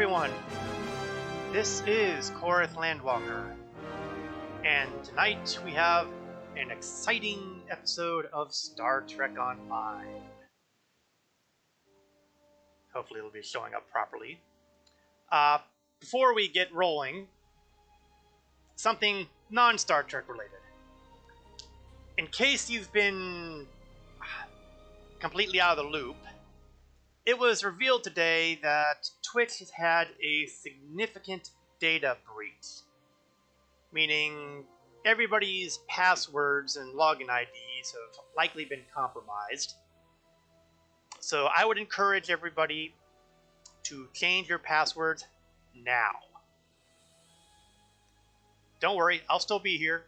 everyone, this is Korith Landwalker, and tonight we have an exciting episode of Star Trek Online. Hopefully it'll be showing up properly. Before we get rolling, something non-Star Trek related. In case you've been completely out of the loop, it was revealed today that Twitch has had a significant data breach, meaning everybody's passwords and login IDs have likely been compromised. So I would encourage everybody to change your passwords now. Don't worry, I'll still be here,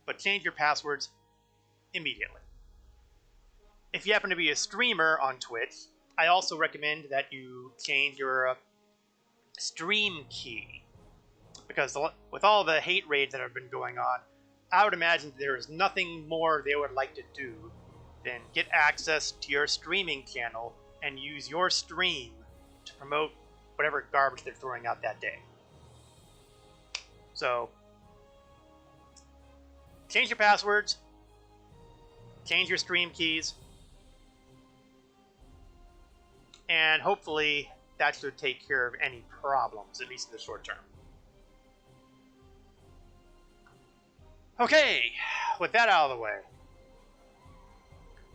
but change your passwords immediately. If you happen to be a streamer on Twitch, I also recommend that you change your stream key, because with all the hate raids that have been going on, I would imagine there is nothing more they would like to do than get access to your streaming channel and use your stream to promote whatever garbage they're throwing out that day. So, change your passwords, change your stream keys, and hopefully that should take care of any problems, at least in the short term. Okay, with that out of the way.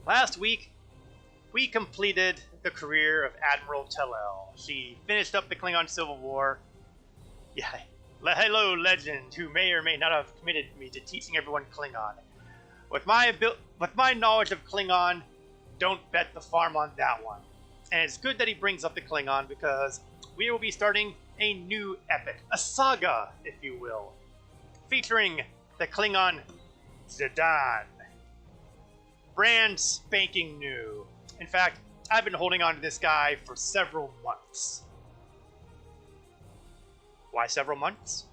Last week, we completed the career of Admiral Tellel. She finished up the Klingon Civil War. Yeah, hello, legend, who may or may not have committed me to teaching everyone Klingon. With my knowledge of Klingon, don't bet the farm on that one. And it's good that he brings up the Klingon, because we will be starting a new epic, a saga, if you will, featuring the Klingon Zidane. Brand spanking new. In fact, I've been holding on to this guy for several months. Why several months?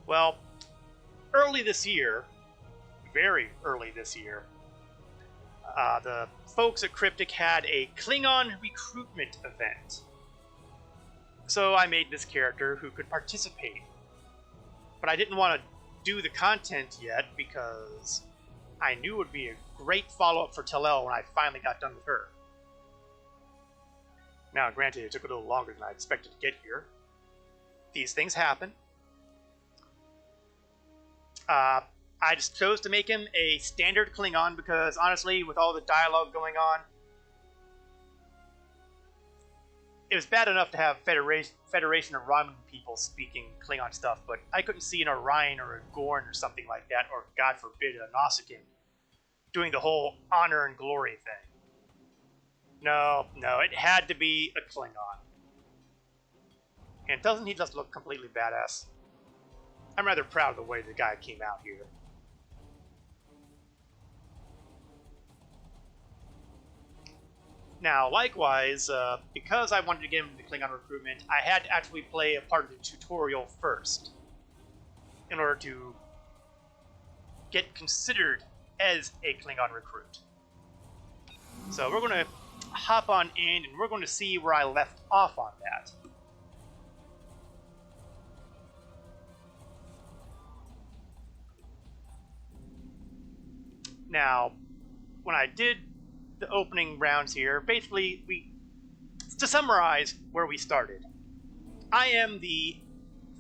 Well, early this year, very early this year, the folks at Cryptic had a Klingon recruitment event. So I made this character who could participate. But I didn't want to do the content yet because I knew it would be a great follow-up for Tellel when I finally got done with her. Now, granted, it took a little longer than I expected to get here. These things happen. I just chose to make him a standard Klingon because, honestly, with all the dialogue going on, it was bad enough to have Federation of Romulan people speaking Klingon stuff, but I couldn't see an Orion or a Gorn or something like that, or, God forbid, a Nausicaan doing the whole honor and glory thing. No, it had to be a Klingon. And doesn't he just look completely badass? I'm rather proud of the way the guy came out here. Now, likewise, because I wanted to get him into Klingon recruitment, I had to actually play a part of the tutorial first in order to get considered as a Klingon recruit. So we're going to hop on in and we're going to see where I left off on that. Now, when I did the opening rounds here, basically, to summarize where we started, I am the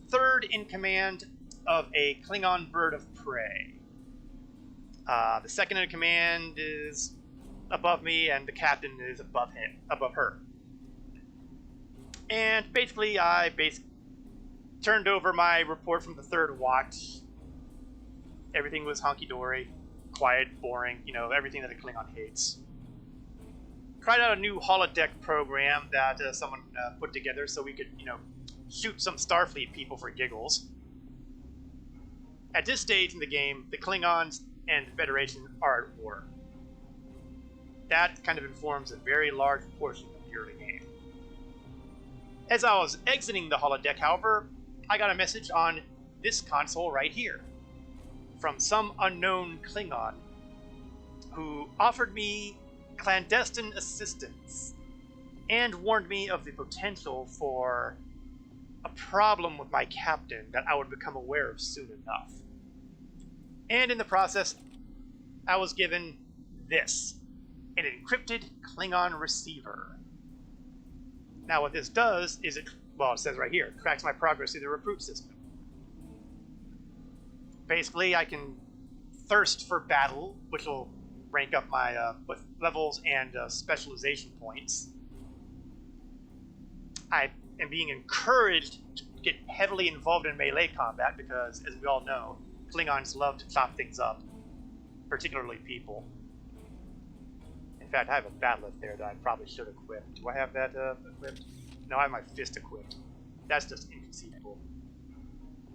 third in command of a Klingon bird of prey. The second in command is above me, and the captain is above her. And basically, I turned over my report from the third watch. Everything was hunky-dory, quiet, boring, everything that a Klingon hates. Tried out a new holodeck program that someone put together so we could, shoot some Starfleet people for giggles. At this stage in the game, the Klingons and the Federation are at war. That kind of informs a very large portion of the early game. As I was exiting the holodeck, however, I got a message on this console right here from some unknown Klingon who offered me clandestine assistance and warned me of the potential for a problem with my captain that I would become aware of soon enough. And in the process, I was given this, an encrypted Klingon receiver. Now what this does is it says right here, tracks my progress through the recruit system. Basically, I can thirst for battle, which will rank up my with levels and specialization points. I am being encouraged to get heavily involved in melee combat because, as we all know, Klingons love to chop things up, particularly people. In fact, I have a battle there that I probably should equip. Do I have that equipped? No, I have my fist equipped. That's just inconceivable.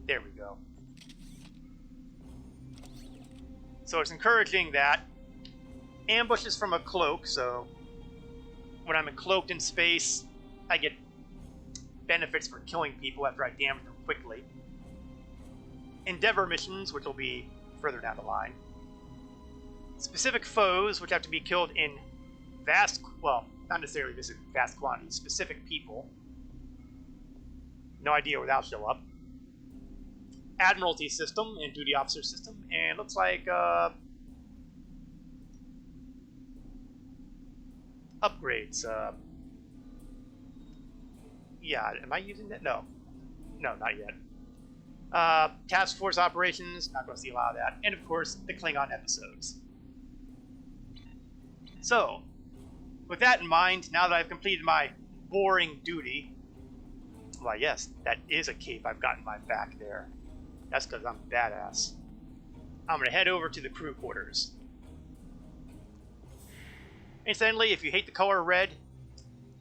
There we go. So it's encouraging that. Ambushes from a cloak, so when I'm cloaked in space, I get benefits for killing people after I damage them quickly. Endeavor missions, which will be further down the line. Specific foes, which have to be killed in vast, well, not necessarily vast quantities, specific people. No idea where that'll show up. Admiralty system and duty officer system, and looks like upgrades. Yeah, am I using that? No, not yet. Task force operations, not going to see a lot of that, and of course the Klingon episodes. So, with that in mind, now that I've completed my boring duty, why yes, that is a cape I've got in my back there. That's because I'm badass. I'm going to head over to the crew quarters. Incidentally, if you hate the color red,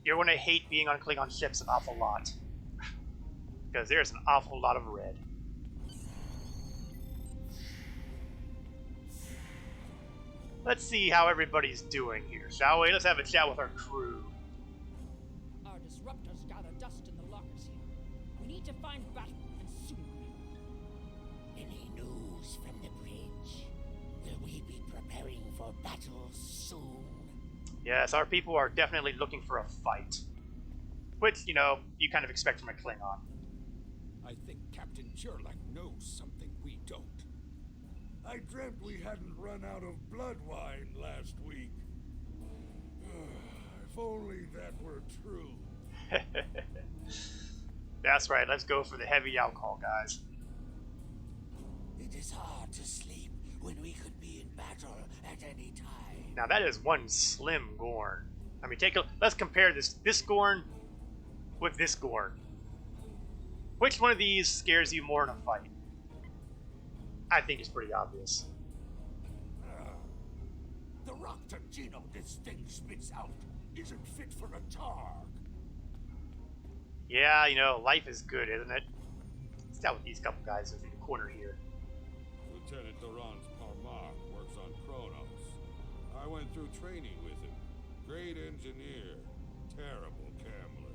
you're going to hate being on Klingon ships an awful lot. Because there's an awful lot of red. Let's see how everybody's doing here, shall we? Let's have a chat with our crew. Our disruptors gather dust in the lockers here. We need to find battle, and soon. Any news from the bridge? Will we be preparing for battle soon? Yes, our people are definitely looking for a fight. Which, you know, you kind of expect from a Klingon. I think Captain Jarrod knows something we don't. I dreamt we hadn't run out of blood wine last week. If only that were true. That's right, let's go for the heavy alcohol, guys. It is hard to sleep when we could be in battle at any time. Now that is one slim Gorn. I mean, let's compare this Gorn with this Gorn. Which one of these scares you more in a fight? I think it's pretty obvious. The rock Gino this thing spits out isn't fit for a Targ. Yeah, you know, life is good, isn't it? Let's chat with these couple guys in the corner here. Lieutenant Doran's Parmar works on Kronos. I went through training with him. Great engineer, terrible gambler.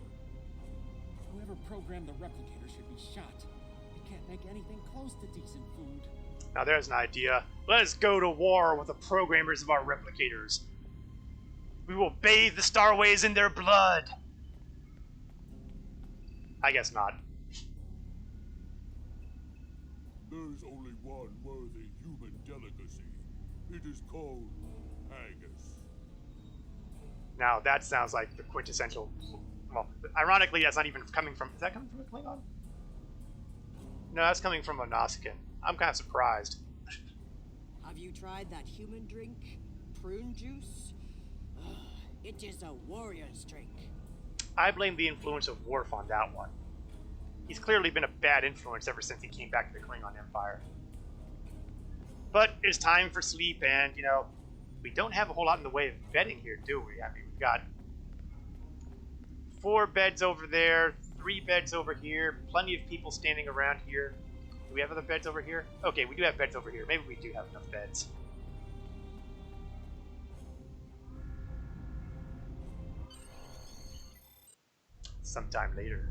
Whoever programmed the replicator should be shot. We can't make anything close to decent food. Now there's an idea. Let us go to war with the programmers of our replicators. We will bathe the starways in their blood. I guess not. There is only one worthy human delicacy. It is called haggis. Now that sounds like the quintessential. Well, ironically, that's not even coming from. Is that coming from a Klingon? No, that's coming from a Nausicaan. I'm kind of surprised. Have you tried that human drink? Prune juice? It is a warrior's drink. I blame the influence of Worf on that one. He's clearly been a bad influence ever since he came back to the Klingon Empire. But it's time for sleep, and, you know, we don't have a whole lot in the way of bedding here, do we? I mean, we've got 4 beds over there, 3 beds over here, plenty of people standing around here. Do we have other beds over here? Okay, we do have beds over here. Maybe we do have enough beds. Sometime later.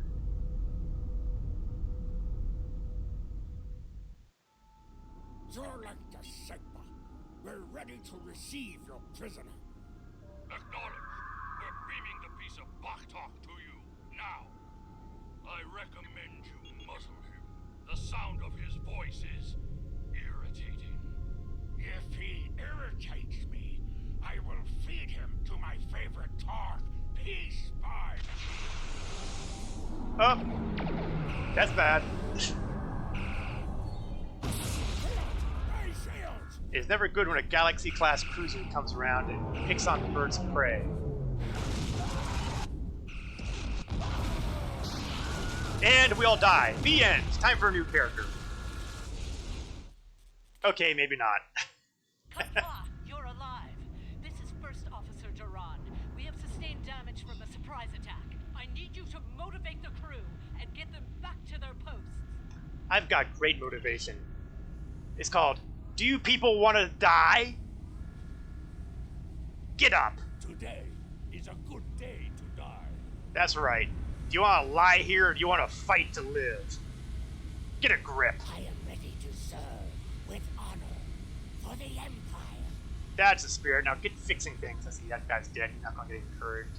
Jarrod the Sigma. We're ready to receive your prisoner. Acknowledged. We're beaming the piece of bark voices. Irritating. If he irritates me, I will feed him to my favorite Tarth, Peace Pie. Oh, that's bad. Hey, Shields! It's never good when a Galaxy-class cruiser comes around and picks on birds of prey. And we all die. The end. Time for a new character. Okay, maybe not. Patois, you're alive. This is First Officer Jarrod. We have sustained damage from a surprise attack. I need you to motivate the crew and get them back to their posts. I've got great motivation. It's called, do you people want to die? Get up. Today is a good day to die. That's right. Do you want to lie here or do you want to fight to live? Get a grip. I am ready to serve with honor for the Empire. That's the spirit. Now get fixing things. I see that guy's dead. He's not going to get encouraged.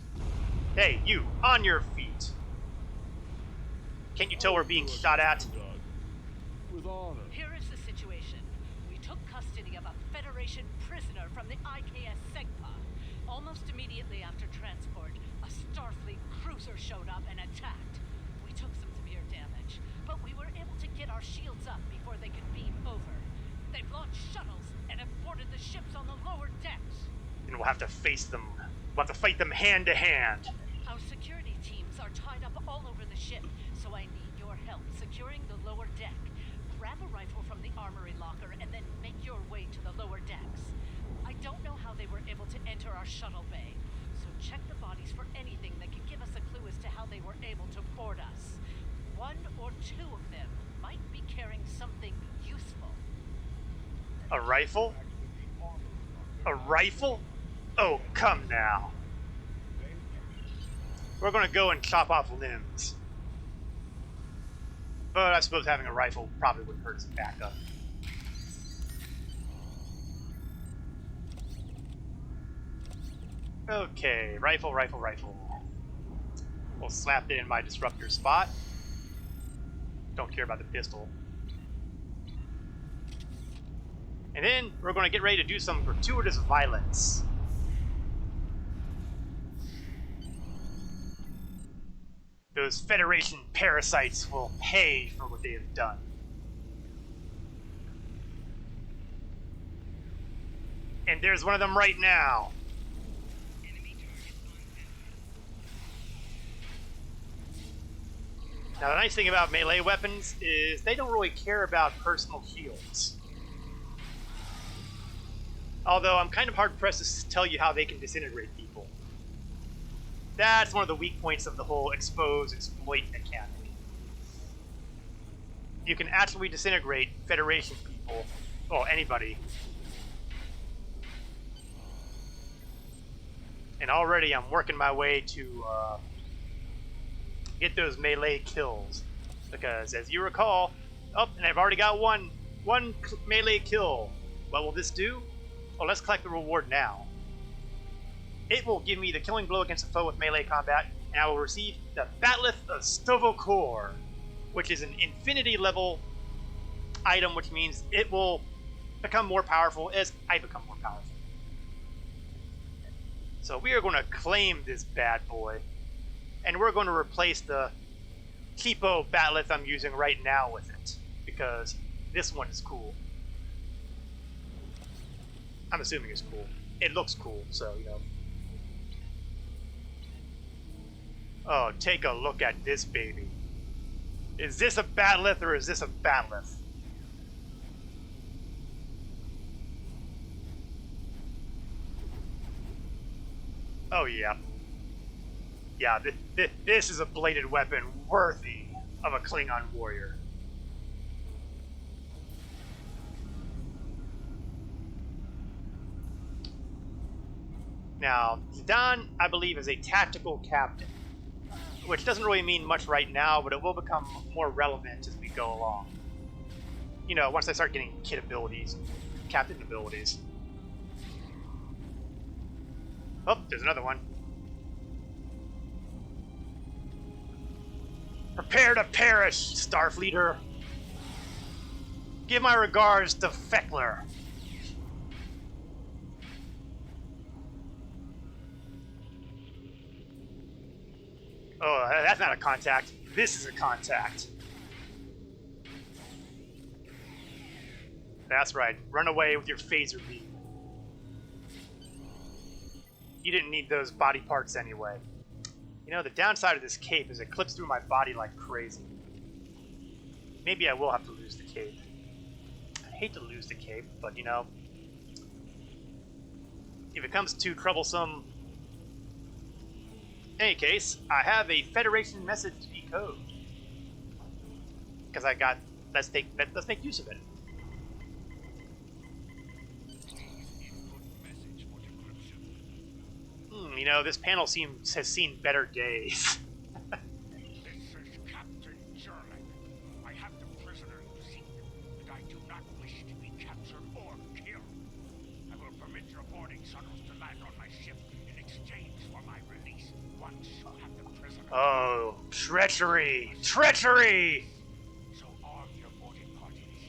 Hey, you, on your feet. Can't you tell we're being shot at? With honor. Here is the situation. We took custody of a Federation prisoner from the IKS Segpa. Almost immediately after transport, a Starfleet cruiser showed up and attacked. We took some severe damage, but we were able to get our shields up before they could beam over. They've launched shuttles and have boarded the ships on the lower decks. And we'll have to face them. We'll have to fight them hand to hand. Our security teams are tied up all over the ship, so I need your help securing the lower deck. Grab a rifle from the armory locker and then make your way to the lower decks. I don't know how they were able to enter our shuttle bay, so check the bodies for anything that could give us a clue as to how they were able to board us. One or two of them might be carrying something useful. A rifle? A rifle? Oh, come now. We're gonna go and chop off limbs. But I suppose having a rifle probably wouldn't hurt as a backup. Okay, rifle, rifle, rifle. We'll slap it in my disruptor spot. Don't care about the pistol. And then we're going to get ready to do some gratuitous violence. Those Federation parasites will pay for what they have done. And there's one of them right now. Now the nice thing about melee weapons is they don't really care about personal shields. Although I'm kind of hard-pressed to tell you how they can disintegrate people. That's one of the weak points of the whole expose, exploit mechanic. You can actually disintegrate Federation people, well, anybody. And already I'm working my way to get those melee kills. Because as you recall, oh, and I've already got one melee kill. What will this do? Well, let's collect the reward now. It will give me the killing blow against a foe with melee combat, and I will receive the Bat'leth of Stovokor, which is an infinity level item, which means it will become more powerful as I become more powerful. So we are going to claim this bad boy, and we're going to replace the cheapo Bat'leth I'm using right now with it, because this one is cool. I'm assuming it's cool. It looks cool, so, you know. Oh, take a look at this baby. Is this a Bat'leth or is this a Bat'leth? Oh, yeah. Yeah, this is a bladed weapon worthy of a Klingon warrior. Now, Zidane, I believe, is a tactical captain, which doesn't really mean much right now, but it will become more relevant as we go along. You know, once I start getting kit abilities, captain abilities. Oh, there's another one. Prepare to perish, Starfleeter! Give my regards to Feckler. Oh, that's not a contact. This is a contact. That's right. Run away with your phaser beam. You didn't need those body parts anyway. You know, the downside of this cape is it clips through my body like crazy. Maybe I will have to lose the cape. I hate to lose the cape, but you know, if it comes too troublesome. In any case, I have a Federation message to decode. Because I got, let's make use of it. You know, this panel has seen better days. This is Captain Jarrod. I have the prisoner you seek, and I do not wish to be captured or killed. I will permit your boarding shuttles to land on my ship in exchange for my release once you have the prisoner. Oh, treachery! Treachery! So arm your boarding parties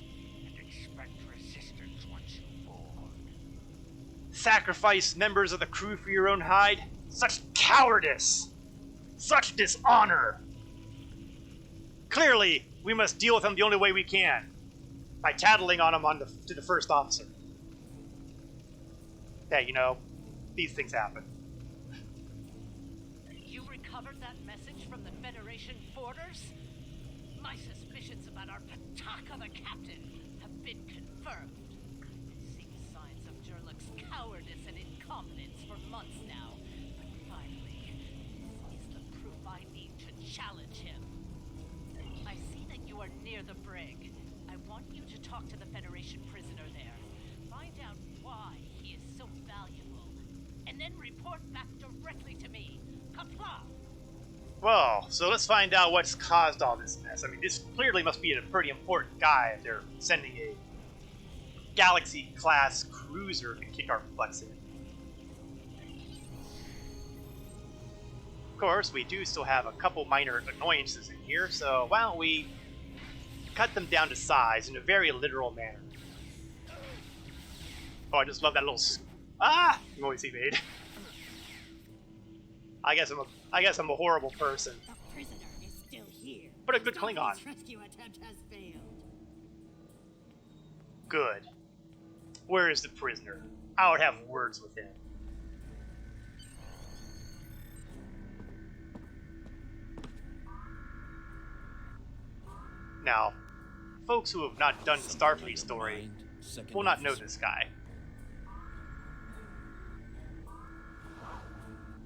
and expect resistance once you board. Sacrifice members of the crew for your own hide? Such cowardice! Such dishonor! Clearly, we must deal with him the only way we can. By tattling on him to the first officer. Hey, you know, these things happen. You recovered that message from the Federation FotR's? My suspicions about our Pataka the Captain have been confirmed. Seeing signs of Jarrod's cowardice and incompetence for months now. But finally, this is the proof I need to challenge him. I see that you are near the brig. I want you to talk to the Federation prisoner there. Find out why he is so valuable. And then report back directly to me. Comply! Well, so let's find out what's caused all this mess. I mean, this clearly must be a pretty important guy if they're sending a Galaxy-class cruiser to kick our butts in. Of course, we do still have a couple minor annoyances in here, so why don't we cut them down to size in a very literal manner. Oh, I just love that little noise he made. I guess I'm a horrible person, The prisoner is still here. but a good Klingon. His rescue attempt has failed. Good. Where is the prisoner? I would have words with him. Now, folks who have not done the Starfleet story will not know this guy.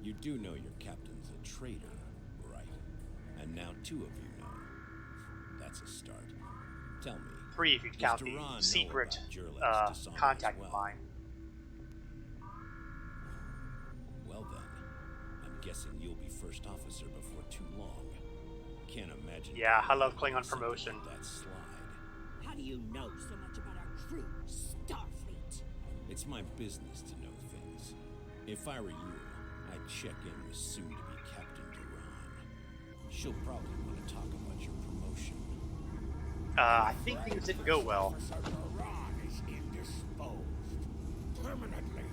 You do know your captain's a traitor, right? And now two of you know. That's a start. Tell me. 3 if you count does the Duran know secret about Jarrod's dishonor contact as of well? mine. Well then, I'm guessing you'll be first officer before too long. Can't imagine. Yeah, I love doing Klingon something promotion. like that slide. How do you know so much about our crew, Starfleet? It's my business to know things. If I were you, I'd check in with soon-to-be Captain Duran. She'll probably want to talk about your promotion. I think things didn't go well. Officer Jarrod is indisposed. Permanently.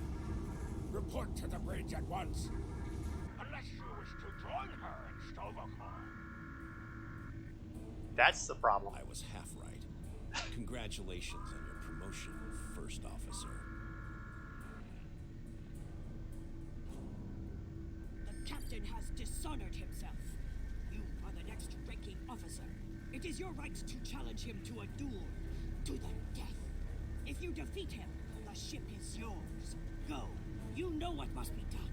Report to the bridge at once. Unless you wish to join her in Stovacor. That's the problem. I was half right. Congratulations on your promotion, First Officer. The captain has dishonored himself. You are the next ranking officer. It is your right to challenge him to a duel, to the death. If you defeat him, the ship is yours. Go. You know what must be done.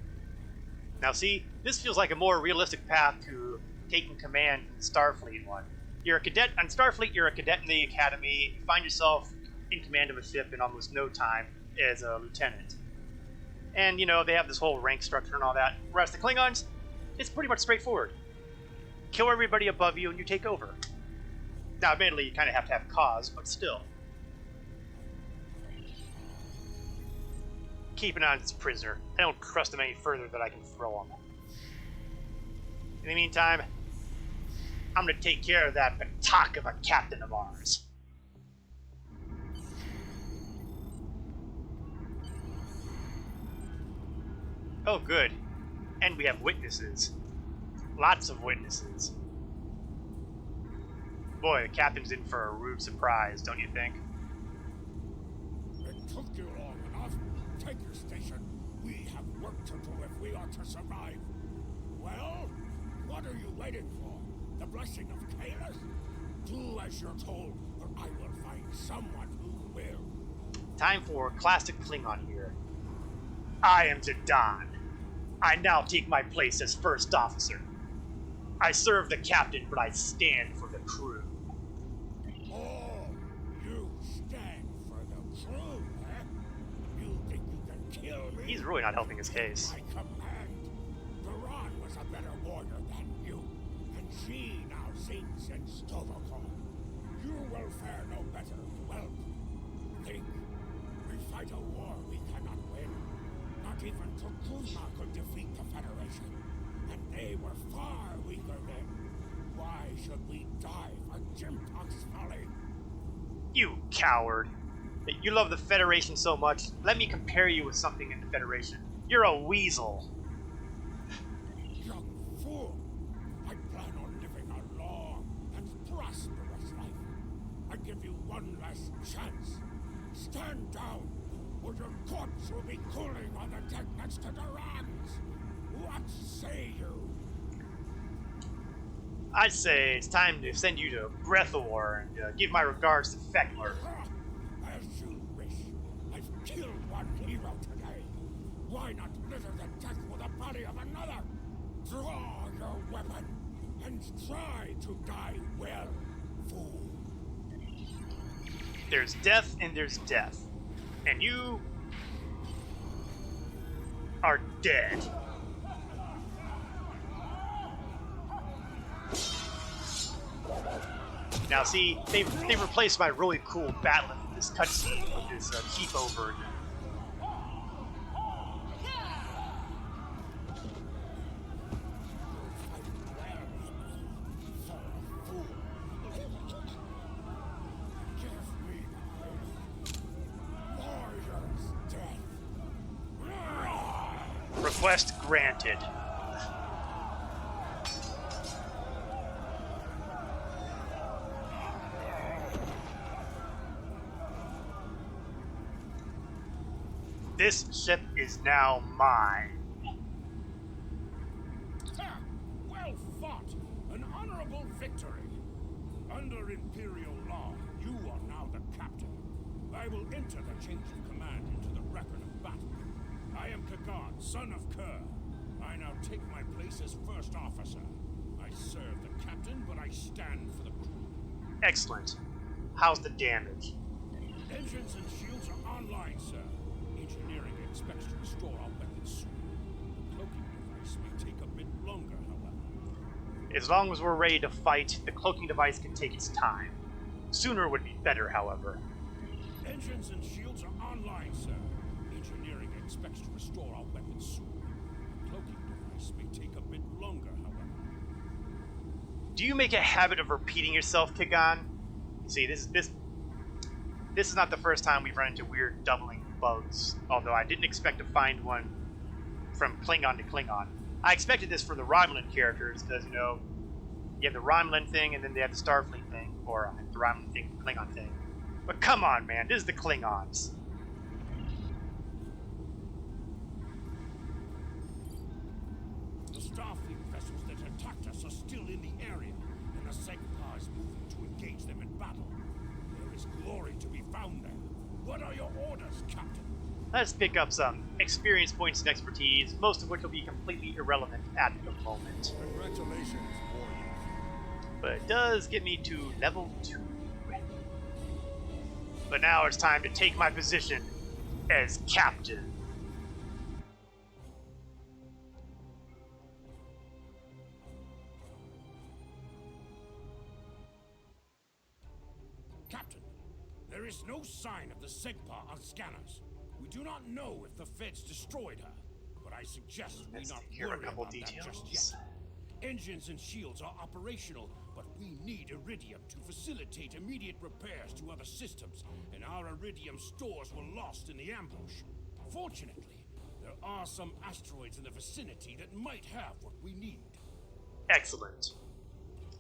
Now see, this feels like a more realistic path to taking command in the Starfleet one. You're a cadet on Starfleet, you're a cadet in the academy, you find yourself in command of a ship in almost no time as a lieutenant. And, you know, they have this whole rank structure and all that. Whereas the Klingons, it's pretty much straightforward. Kill everybody above you and you take over. Now, admittedly, you kind of have to have cause, but still. Keep an eye on this prisoner. I don't trust him any further than I can throw him. In the meantime, I'm gonna take care of that Pataka of a captain of ours. Oh, good. And we have witnesses. Lots of witnesses. Boy, the captain's in for a rude surprise, don't you think? It took you long enough. Take your station. We have work to do if we are to survive. Well, what are you waiting for? The blessing of Kalis? Do as you're told, or I will find someone who will. Time for classic Klingon here. I am Jarrod. I now take my place as first officer. I serve the captain, but I stand for the crew. Oh, you stand for the crew, eh? You think you can kill me? He's really not helping his case. I command. Duran was a better warrior than you, and she now sings in Stovokon. You will fare no better, well. Think. We fight a war we cannot win. Not even Tokuzma could defeat the Federation. And they were far weaker then. Why should we die for Jimtock's folly? You coward. You love the Federation so much, let me compare you with something in the Federation. You're a weasel. Young fool! I plan on living a long and prosperous life. I give you one last chance. Stand down, or your corpse will be cooling on the deck next to Duran's. What say you? I'd say it's time to send you to Breathor and give my regards to Feckler. As you wish. I've killed one hero today. Why not litter the deck with the body of another? Draw your weapon and try to die well, fool. There's death and there's death. And you are dead. Now see, they've replaced my really cool battle in this cutscene with this cheapo version. Request granted. This ship is now mine. Well fought! An honorable victory! Under Imperial law, you are now the captain. I will enter the change of command into the record of battle. I am Kagan, son of Kerr. I now take my place as first officer. I serve the captain, but I stand for the crew. Excellent. How's the damage? Engines and shields are online, sir. Engineering expects to restore our weapons soon. The cloaking device may take a bit longer, however. As long as we're ready to fight, the cloaking device can take its time. Sooner would be better, however. Engines and shields are online, sir. Engineering expects to restore our weapons soon. The cloaking device may take a bit longer, however. Do you make a habit of repeating yourself, Kagan? See, this is not the first time we've run into weird doubling bugs, although I didn't expect to find one from Klingon to Klingon. I expected this for the Romulan characters, because, you know, you have the Romulan thing, and then they have the Starfleet thing, or the Romulan thing, the Klingon thing. But come on, man, this is the Klingons. The Starfleet vessels that attacked us are still in the area, and the Segpar is moving to engage them in battle. There is glory to be found there. What are your orders, Captain? Let's pick up some experience points and expertise, most of which will be completely irrelevant at the moment. Congratulations, warriors. But it does get me to level 2. But now it's time to take my position as captain. Captain, there is no sign of the Segpar on scanners. We do not know if the Feds destroyed her, but I suggest we Let's not hear a worry couple about that just details. yet. Engines and shields are operational, but we need Iridium to facilitate immediate repairs to other systems, and our Iridium stores were lost in the ambush. Fortunately, There are some asteroids in the vicinity that might have what we need. Excellent.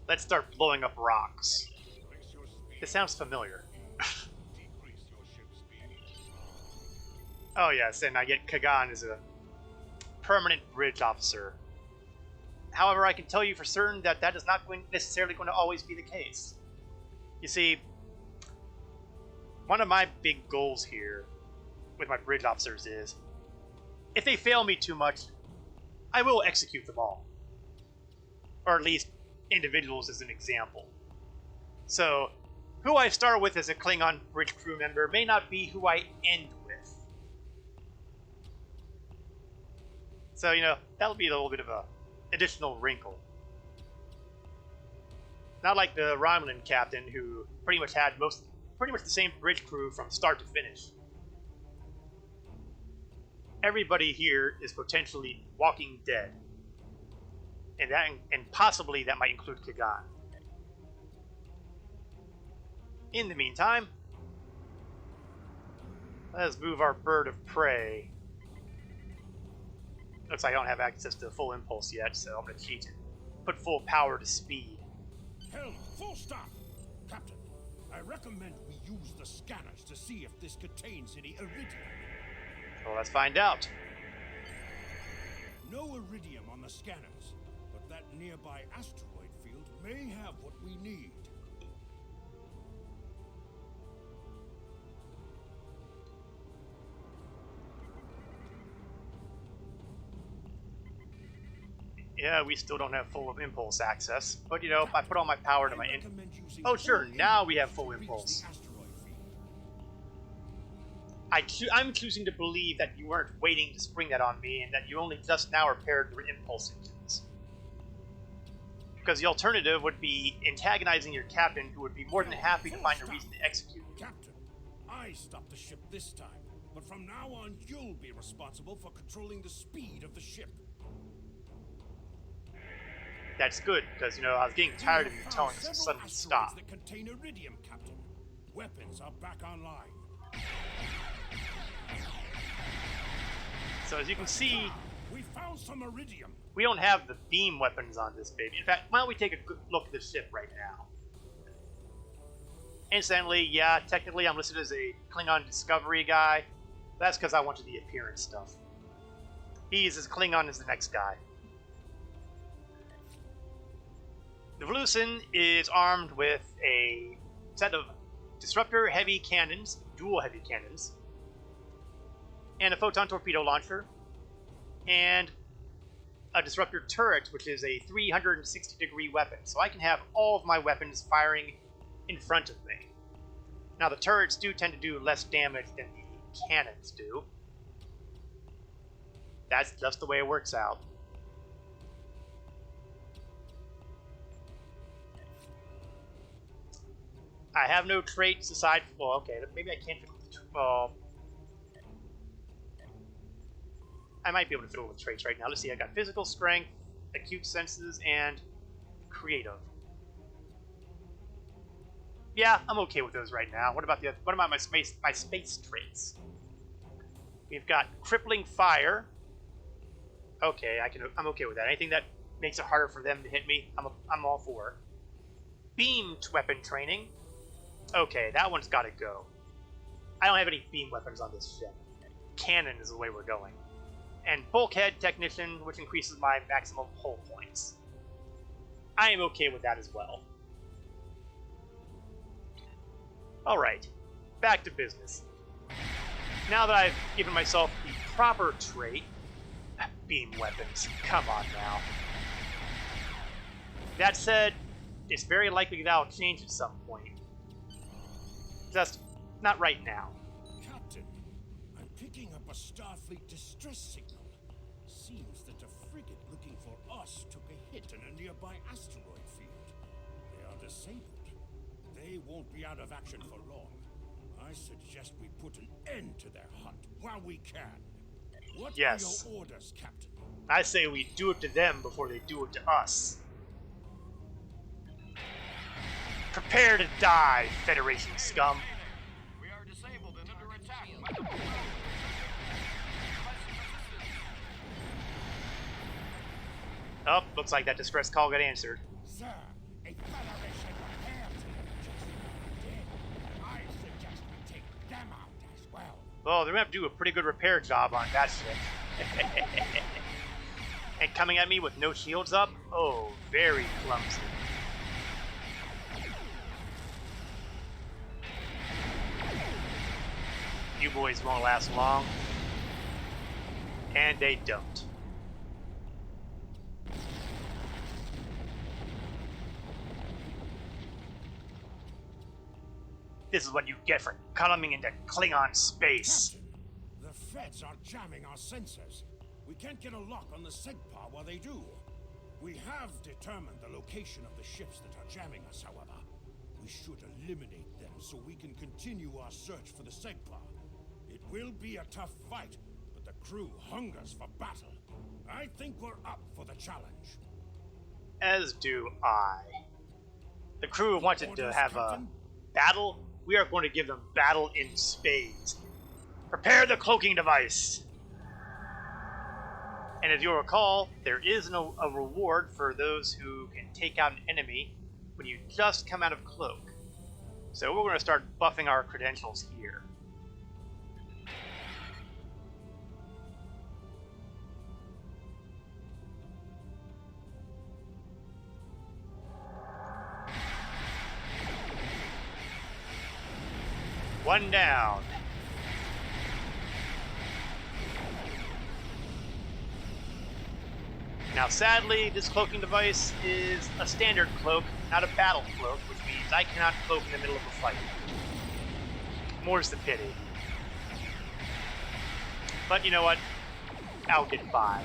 Let's start blowing up rocks. This sounds familiar. Oh yes, and I get Kagan as a permanent bridge officer. However, I can tell you for certain that that is not necessarily going to always be the case. You see, one of my big goals here with my bridge officers is, if they fail me too much, I will execute them all. Or at least individuals as an example. So, who I start with as a Klingon bridge crew member may not be who I end with. So, you know, that'll be a little bit of a additional wrinkle. Not like the Romulan captain who pretty much had pretty much the same bridge crew from start to finish. Everybody here is potentially walking dead. And possibly that might include Kagan. In the meantime, let's move our bird of prey. Looks like I don't have access to full impulse yet, so I'm going to cheat and put full power to speed. Helm, full stop! Captain, I recommend we use the scanners to see if this contains any iridium. Well, let's find out. No iridium on the scanners, but that nearby asteroid field may have what we need. Yeah, we still don't have full impulse access, but you know, I put all my power to my Oh sure, now we have full impulse. I'm choosing to believe that you weren't waiting to spring that on me, and that you only just now repaired your impulse engines. Because the alternative would be antagonizing your captain, who would be more than happy to find a reason to execute you. Captain, I stopped the ship this time, but from now on you'll be responsible for controlling the speed of the ship. That's good, because, you know, I was getting tired of you telling us to suddenly stop. That contain iridium, Captain. Weapons are back online. So as you can see, we found some iridium. We don't have the beam weapons on this baby. In fact, why don't we take a good look at the ship right now? Incidentally, yeah, technically I'm listed as a Klingon Discovery guy. That's because I wanted the appearance stuff. He's as Klingon as the next guy. The Volusin is armed with a set of disruptor heavy cannons, dual heavy cannons, and a photon torpedo launcher, and a disruptor turret, which is a 360-degree weapon. So I can have all of my weapons firing in front of me. Now the turrets do tend to do less damage than the cannons do. That's just the way it works out. I have no traits aside from, well, okay, maybe I can't fit with, I might be able to fiddle with traits right now. Let's see, I got physical strength, acute senses, and creative. Yeah, I'm okay with those right now. What about my space traits? We've got crippling fire. Okay, I'm okay with that. Anything that makes it harder for them to hit me, I'm all for. Beamed weapon training. Okay, that one's got to go. I don't have any beam weapons on this ship. Cannon is the way we're going. And bulkhead technician, which increases my maximum hull points. I am okay with that as well. Alright, back to business. Now that I've given myself the proper trait, beam weapons, come on now. That said, it's very likely that I'll change at some point. Just not right now. Captain, I'm picking up a Starfleet distress signal. Seems that a frigate looking for us took a hit in a nearby asteroid field. They are disabled. They won't be out of action for long. I suggest we put an end to their hunt while we can. What are your orders, Captain? I say we do it to them before they do it to us. Prepare to die, Federation scum. We are disabled and under attack. Oh, looks like that distress call got answered. Sir, a Federation repair team just did. I suggest we take them out as well. Well, they're gonna have to do a pretty good repair job on that ship. And coming at me with no shields up? Oh, very clumsy. You boys won't last long. And they don't. This is what you get for coming into Klingon space. Captain, the Feds are jamming our sensors. We can't get a lock on the SEGPA while they do. We have determined the location of the ships that are jamming us, however. We should eliminate them so we can continue our search for the SEGPA. It will be a tough fight, but the crew hungers for battle. I think we're up for the challenge. As do I. The crew wanted to have a battle. We are going to give them battle in spades. Prepare the cloaking device. And as you'll recall, there is a reward for those who can take out an enemy when you just come out of cloak. So we're going to start buffing our credentials here. One down. Now, sadly, this cloaking device is a standard cloak, not a battle cloak, which means I cannot cloak in the middle of a fight. More's the pity. But you know what? I'll get by.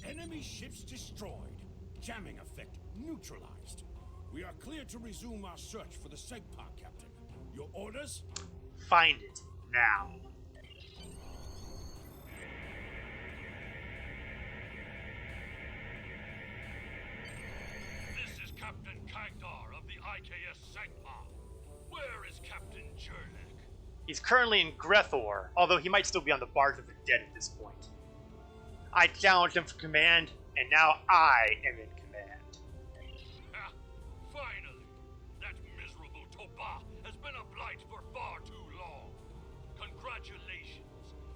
Enemy ships destroyed. Jamming effect neutralized. We are clear to resume our search for the SEGPA, Captain. Your orders? Find it now. This is Captain Kagdar of the IKS SEGPA. Where is Captain Jarrod? He's currently in Grethor, although he might still be on the barge of the dead at this point. I challenged him for command, and now I am in command. Ah, finally! That miserable Toba has been a blight for far too long. Congratulations.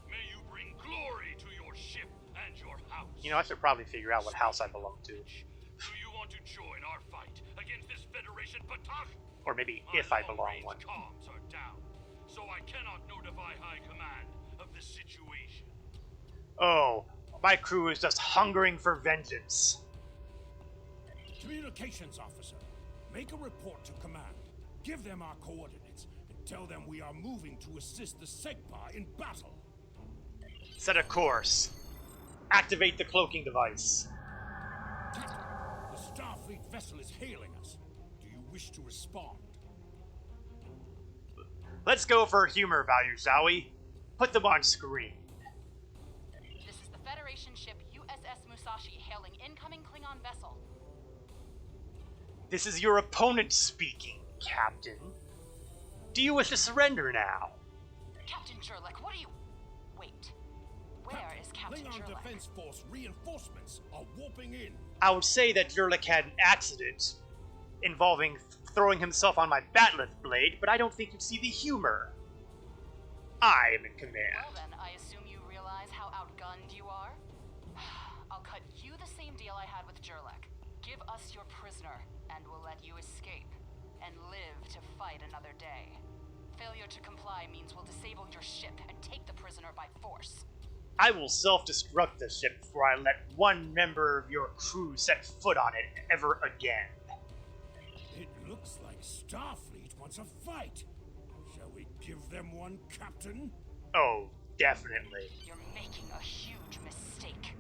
May you bring glory to your ship and your house. You know, I should probably figure out what house I belong to. Do you want to join our fight against this Federation Batak? Or maybe if I belong one. Comms are down, so I cannot notify High Command of the situation. Oh, my crew is just hungering for vengeance. Communications officer, make a report to command. Give them our coordinates and tell them we are moving to assist the SEGPA in battle. Set a course. Activate the cloaking device. Captain, the Starfleet vessel is hailing us. Do you wish to respond? Let's go for humor value, shall we? Put them on screen. This is the Federation ship USS Musashi hailing incoming Klingon vessel. This is your opponent speaking, Captain. Do you wish to surrender now? Captain Jarrod, what are you... Wait. Where is Captain Klingon Jarrod? Defense Force reinforcements are warping in. I would say that Jarrod had an accident involving throwing himself on my batleth blade, but I don't think you'd see the humor. I am in command. Well then, I assume you realize how outgunned you are? I'll cut you the same deal I had with Jarrod. Give us your prisoner, and we'll let you escape, and live to fight another day. Failure to comply means we'll disable your ship and take the prisoner by force. I will self-destruct the ship before I let one member of your crew set foot on it ever again. It looks like Starfleet wants a fight. Shall we give them one, Captain? Oh, definitely. You're making a huge mistake.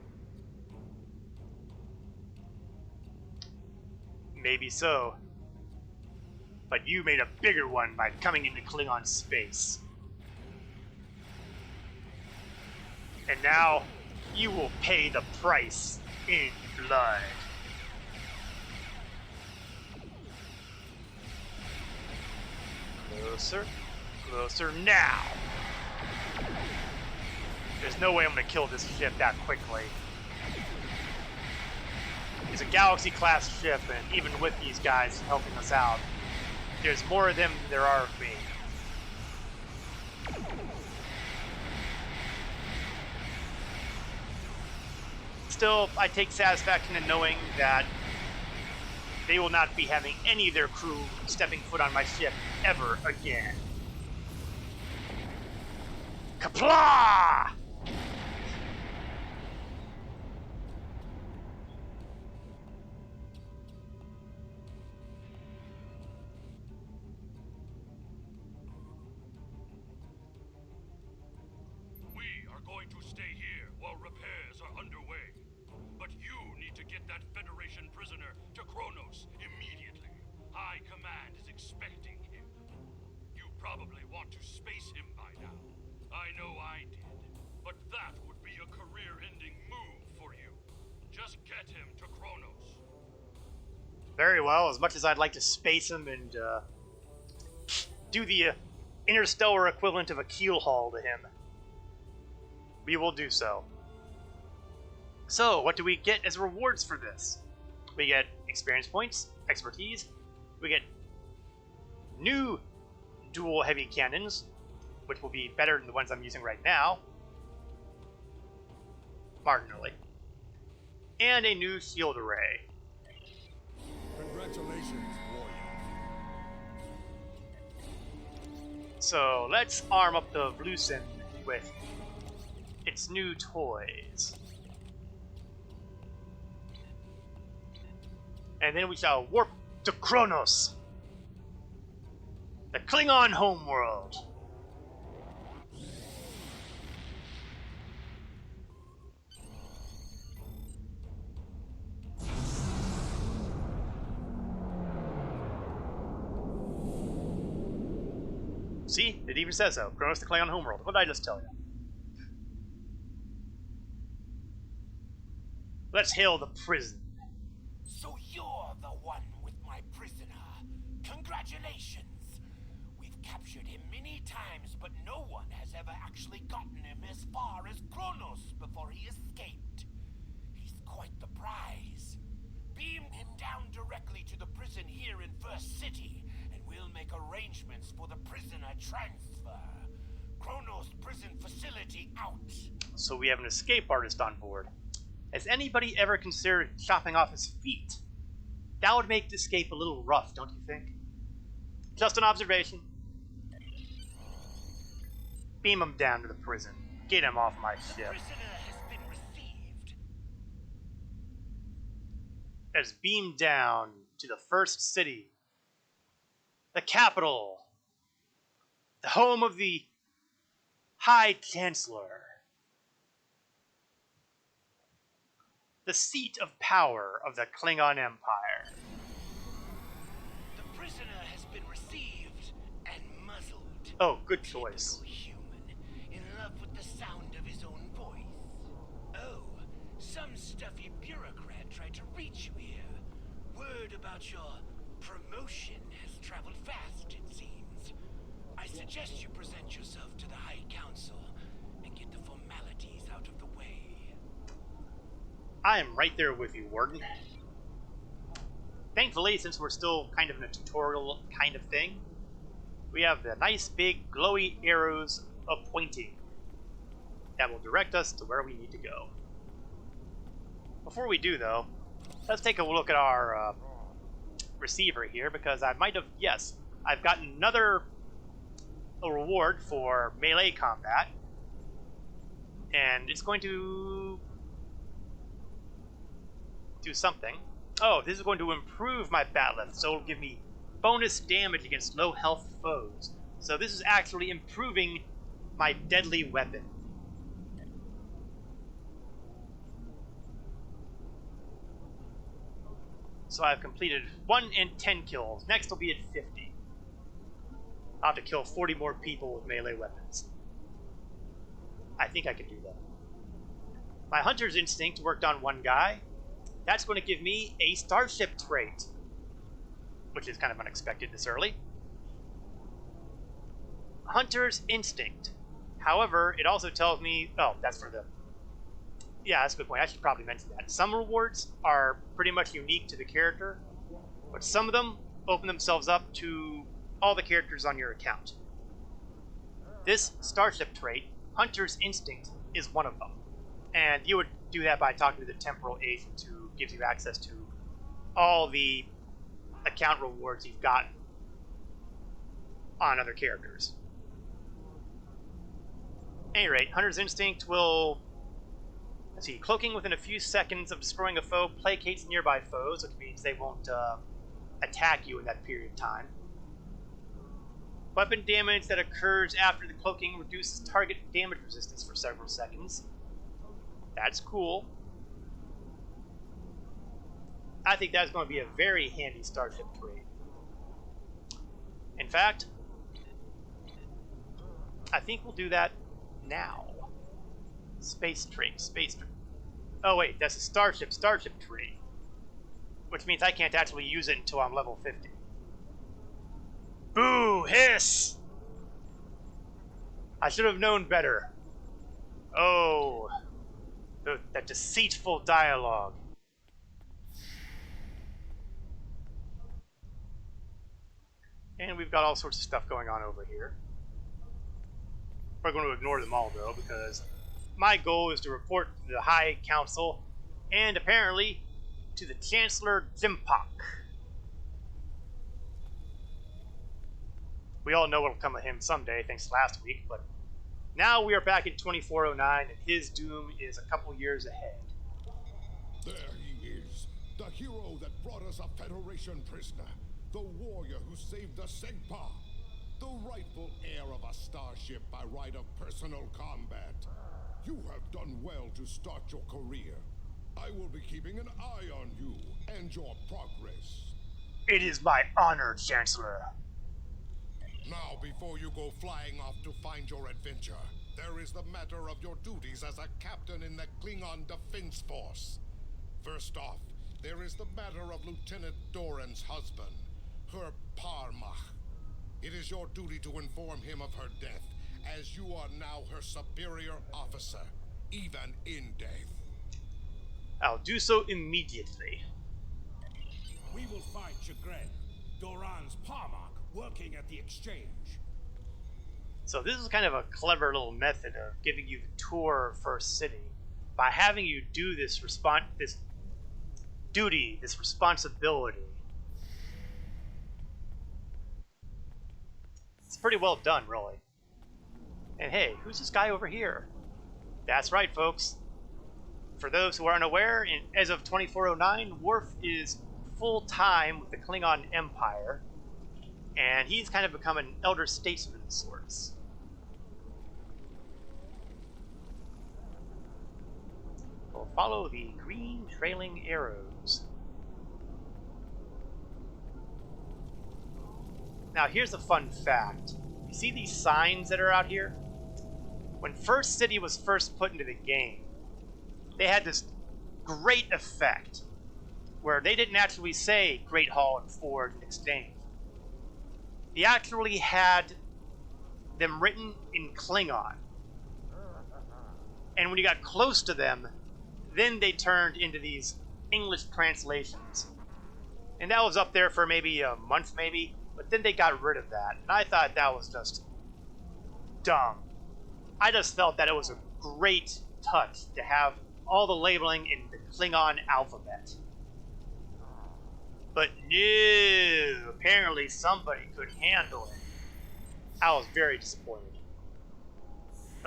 Maybe so. But you made a bigger one by coming into Klingon space. And now, you will pay the price in blood. Closer. Closer now. There's no way I'm gonna kill this ship that quickly. It's a Galaxy-class ship, and even with these guys helping us out, there's more of them than there are of me. Still, I take satisfaction in knowing that they will not be having any of their crew stepping foot on my ship ever again. Kapla! We are going to stay here while repairs are underway. But you need to get that Federation prisoner to Kronos immediately. High Command is expecting him. You probably want to space him by now. I know I did. But that would be a career-ending move for you. Just get him to Kronos. Very well, as much as I'd like to space him and do the interstellar equivalent of a keel haul to him, we will do so. So, what do we get as rewards for this? We get experience points, expertise, we get new dual heavy cannons, which will be better than the ones I'm using right now, marginally, and a new shield array. Congratulations, warrior. So let's arm up the Bluesen with its new toys. And then we shall warp to Kronos, the Klingon homeworld. See? It even says so. Kronos, the Klingon homeworld. What did I just tell you? Let's hail the prison. So you're the one with my prisoner. Congratulations. We've captured him many times, but no one has ever actually gotten him as far as Kronos before he escaped. He's quite the prize. Beam him down directly to the prison here in First City, and we'll make arrangements for the prisoner transfer. Kronos prison facility out. So we have an escape artist on board. Has anybody ever considered chopping off his feet? That would make the escape a little rough, don't you think? Just an observation. Beam him down to the prison. Get him off my ship. Prisoner has been received. Let's beam down to the first city. The capital. The home of the High Chancellor. The seat of power of the Klingon Empire. The prisoner has been received and muzzled. Oh, good choice. Typical human, in love with the sound of his own voice. Oh, some stuffy bureaucrat tried to reach you here. Word about your promotion has traveled fast, it seems. I suggest you present yourself to the High Council and get the formalities out of the way. I am right there with you, Warden. Thankfully, since we're still kind of in a tutorial kind of thing, we have the nice big glowy arrows of pointing that will direct us to where we need to go. Before we do, though, let's take a look at our receiver here, because I might have, yes, I've gotten another reward for melee combat, and it's going to do something. Oh, this is going to improve my bat'leth, so it'll give me bonus damage against low health foes. So this is actually improving my deadly weapon. So I've completed 1 in 10 kills. Next will be at 50. I'll have to kill 40 more people with melee weapons. I think I can do that. My Hunter's Instinct worked on one guy. That's going to give me a Starship trait, which is kind of unexpected this early. Hunter's Instinct. However, it also tells me... Oh, that's for the... Yeah, that's a good point. I should probably mention that. Some rewards are pretty much unique to the character, but some of them open themselves up to all the characters on your account. This Starship trait, Hunter's Instinct, is one of them. And you would do that by talking to the temporal agent who gives you access to all the account rewards you've gotten on other characters. At any rate, Hunter's Instinct will... Let's see, cloaking within a few seconds of destroying a foe placates nearby foes, which means they won't attack you in that period of time. Weapon damage that occurs after the cloaking reduces target damage resistance for several seconds. That's cool. I think that's going to be a very handy Starship trait. In fact, I think we'll do that now. Space trait. Oh wait, that's a Starship trait. Which means I can't actually use it until I'm level 50. Boo! Hiss! I should have known better. Oh, that deceitful dialogue. And we've got all sorts of stuff going on over here. We're going to ignore them all, though, because my goal is to report to the High Council, and apparently to the Chancellor Zimpak. We all know what'll come of him someday, thanks to last week, but now we are back in 2409, and his doom is a couple years ahead. There he is, the hero that brought us a Federation prisoner, the warrior who saved the Segpa, the rightful heir of a starship by right of personal combat. You have done well to start your career. I will be keeping an eye on you and your progress. It is my honor, Chancellor. Now, before you go flying off to find your adventure, there is the matter of your duties as a captain in the Klingon Defense Force. First off, there is the matter of Lieutenant Doran's husband, her Parmach. It is your duty to inform him of her death, as you are now her superior officer, even in death. I'll do so immediately. We will find Chagrin, Doran's Parmach, working at the exchange. So this is kind of a clever little method of giving you the tour of First City by having you do this duty, this responsibility. It's pretty well done, really. And hey, who's this guy over here? That's right, folks. For those who aren't aware, as of 2409, Worf is full-time with the Klingon Empire, and he's kind of become an elder statesman of sorts. We'll follow the green trailing arrows. Now here's a fun fact. You see these signs that are out here? When First City was first put into the game, they had this great effect where they didn't actually say Great Hall and Forge and Exchange. They actually had them written in Klingon. And when you got close to them, then they turned into these English translations. And that was up there for maybe a month, maybe. But then they got rid of that. And I thought that was just dumb. I just felt that it was a great touch to have all the labeling in the Klingon alphabet. But no, apparently somebody could handle it. I was very disappointed.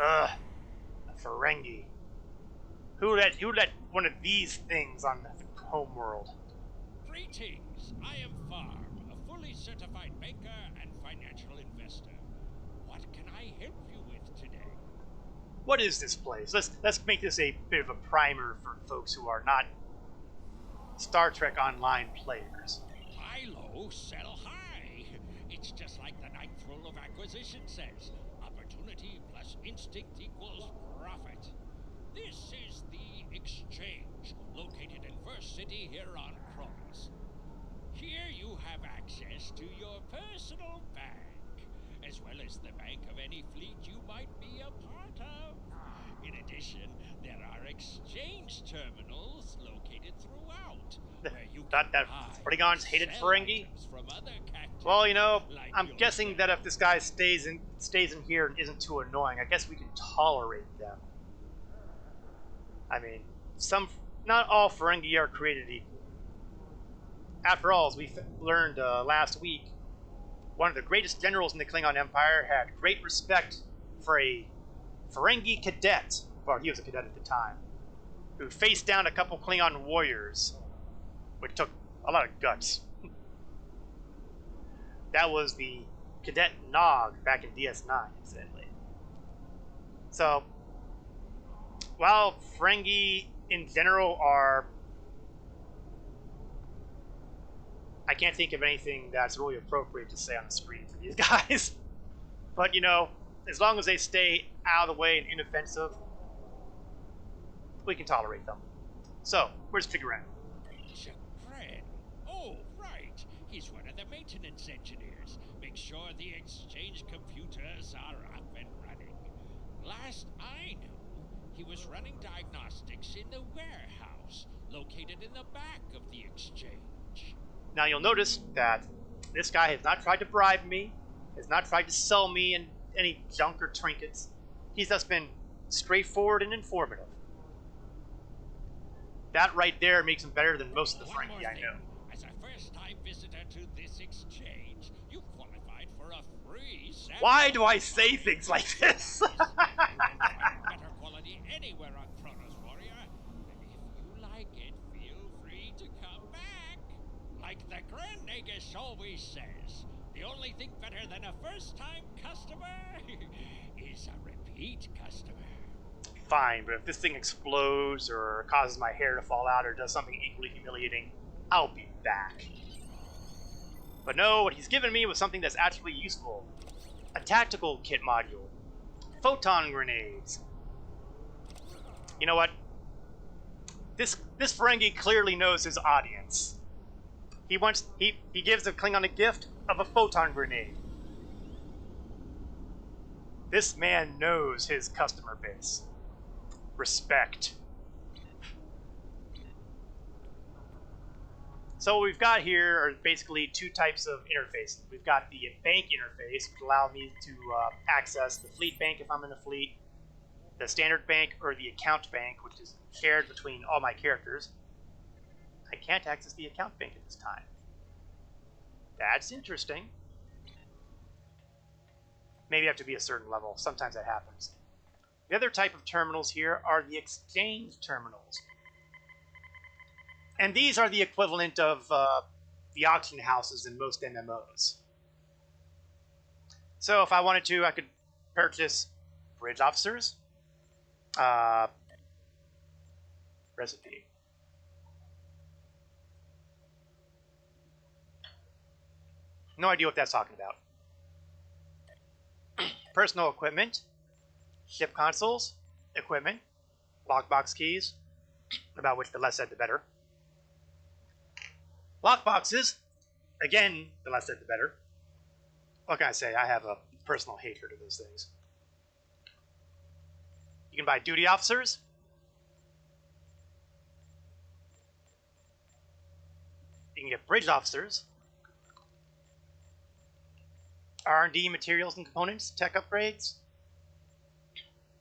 Ugh, a Ferengi. Who let one of these things on the homeworld? Greetings, I am Farm, a fully certified banker and financial investor. What can I help you with today? What is this place? Let's make this a bit of a primer for folks who are not Star Trek Online players. Buy low, sell high. It's just like the ninth rule of acquisition says. Opportunity plus instinct equals profit. This is the exchange, located in First City here on Kronos. Here you have access to your personal bank. as well as the bank of any fleet you might be a part of. In addition, there are exchange terminals located throughout, where you Thought can that buy Polygon's and hated sell Ferengi? items from other captains. Well, you know, like I'm guessing yourself. that if this guy stays in here and isn't too annoying, I guess we can tolerate them. I mean, not all Ferengi are created equal. After all, as we learned last week, one of the greatest generals in the Klingon Empire had great respect for a Ferengi cadet, or he was a cadet at the time, who faced down a couple Klingon warriors, which took a lot of guts. That was the Cadet Nog back in DS9, incidentally. So, while Ferengi in general are... I can't think of anything that's really appropriate to say on the screen for these guys. But, you know, as long as they stay out of the way and inoffensive, we can tolerate them. So, where's Tigran? Jarrod. Oh, right. He's one of the maintenance engineers. Make sure the exchange computers are up and running. Last I knew, he was running diagnostics in the warehouse, located in the back of the exchange. Now you'll notice that this guy has not tried to bribe me, has not tried to sell me any junk or trinkets. He's just been straightforward and informative. That right there makes him better than most of the One Ferengi more I thing. know. As a first-time visitor to this exchange, you qualified for a free sample. Why do I say things like this? You won't find better quality anywhere on Kronos, Warrior. And if you like it, feel free to come back. Like the Grand Nagus always says, the only thing better than a first-time customer is a repeat customer. Fine, but if this thing explodes or causes my hair to fall out or does something equally humiliating, I'll be back. But no, what he's given me was something that's actually useful. A tactical kit module. Photon grenades. You know what? This Ferengi clearly knows his audience. He gives the Klingon a gift of a photon grenade. This man knows his customer base. Respect. So what we've got here are basically two types of interfaces. We've got the bank interface, which allows me to access the fleet bank if I'm in the fleet, the standard bank, or the account bank, which is shared between all my characters. I can't access the account bank at this time. That's interesting. Maybe I have to be a certain level. Sometimes that happens. The other type of terminals here are the exchange terminals. And these are the equivalent of the auction houses in most MMOs. So if I wanted to, I could purchase bridge officers, recipe. No idea what that's talking about. Personal equipment, ship consoles, equipment, lockbox keys, about which the less said the better. Lockboxes, again, the less said the better. What can I say? I have a personal hatred of those things. You can buy duty officers. You can get bridge officers. R&D materials and components, tech upgrades,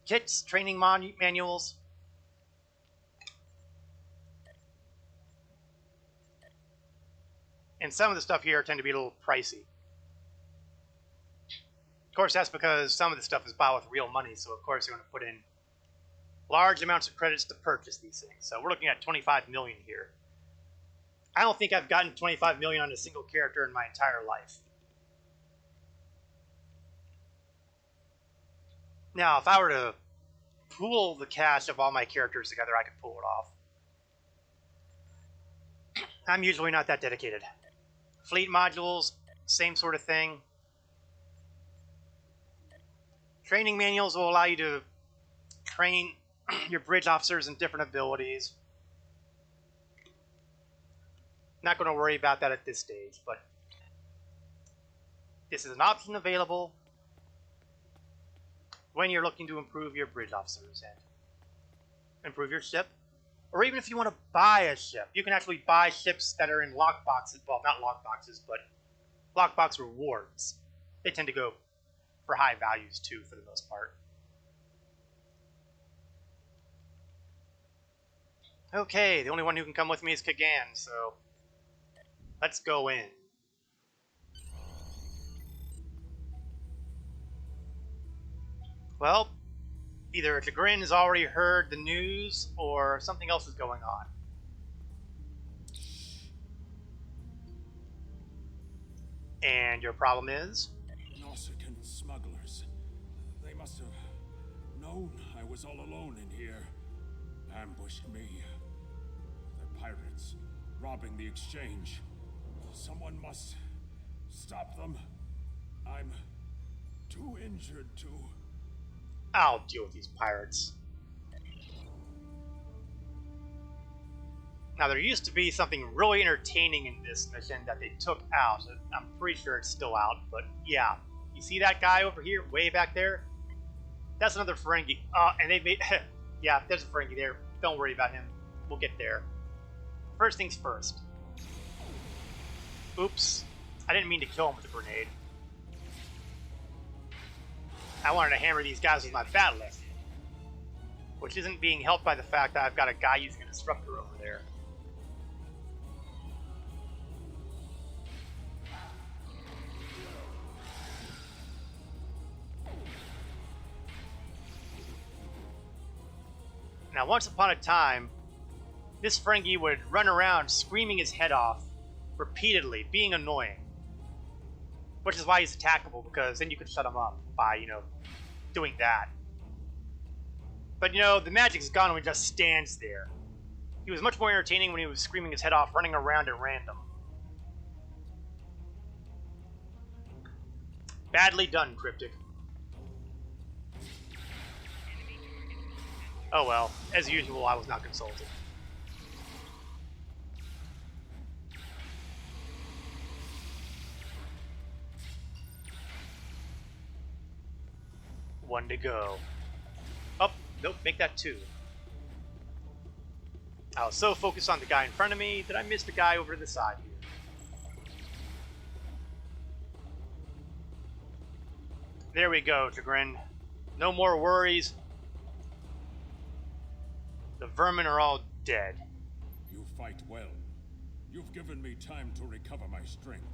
kits, training manuals, and some of the stuff here tend to be a little pricey. Of course, that's because some of the stuff is bought with real money, so of course you're going to put in large amounts of credits to purchase these things. So we're looking at 25 million here. I don't think I've gotten 25 million on a single character in my entire life. Now, if I were to pool the cash of all my characters together, I could pull it off. I'm usually not that dedicated. Fleet modules, same sort of thing. Training manuals will allow you to train your bridge officers in different abilities. Not going to worry about that at this stage, but this is an option available when you're looking to improve your bridge officers and improve your ship. Or even if you want to buy a ship, you can actually buy ships that are in lockboxes. Well, not lockboxes, but lockbox rewards. They tend to go for high values too, for the most part. Okay, the only one who can come with me is Kagan, so let's go in. Well, either Chagrin has already heard the news, or something else is going on. And your problem is? Nausicaan smugglers. They must have known I was all alone in here. Ambushed me. The pirates robbing the exchange. Someone must stop them. I'm too injured to... I'll deal with these pirates. Now, there used to be something really entertaining in this mission that they took out. I'm pretty sure it's still out, but yeah. You see that guy over here, way back there? That's another Ferengi. And they made... yeah, there's a Ferengi there. Don't worry about him. We'll get there. First things first. Oops. I didn't mean to kill him with a grenade. I wanted to hammer these guys with my bat'leth, which isn't being helped by the fact that I've got a guy using a disruptor over there. Now, once upon a time, this Ferengi would run around screaming his head off repeatedly, being annoying. Which is why he's attackable, because then you could shut him up by, doing that. But, the magic's gone when he just stands there. He was much more entertaining when he was screaming his head off, running around at random. Badly done, Cryptic. Oh well, as usual, I was not consulted. One to go. Oh, nope, make that two. I was so focused on the guy in front of me that I missed the guy over to the side here. There we go, Chagrin. No more worries. The vermin are all dead. You fight well. You've given me time to recover my strength.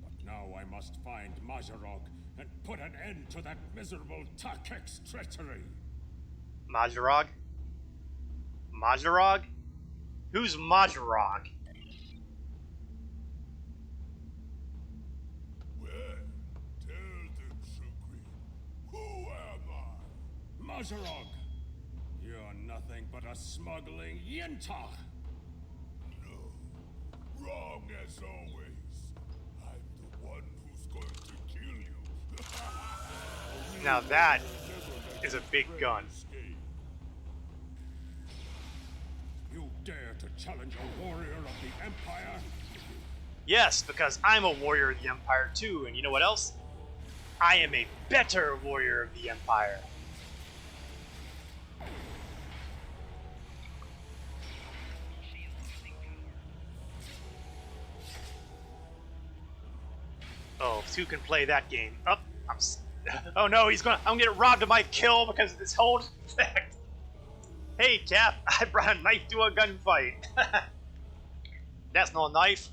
But now I must find Jarrod and put an end to that miserable Takek's treachery. Jarrod? Jarrod? Who's Jarrod? Well, tell them, Chagrin. Who am I? Jarrod! You're nothing but a smuggling yinta! No. Wrong as always. I'm the one who's going to kill you. Now that is a big gun. You dare to challenge a warrior of the Empire? Yes, because I'm a warrior of the Empire too, and you know what else? I am a better warrior of the Empire. Oh, two can play that game. Oh, oh no, I'm gonna get robbed of my kill because of this whole effect. Hey, Cap, I brought a knife to a gunfight. That's no knife.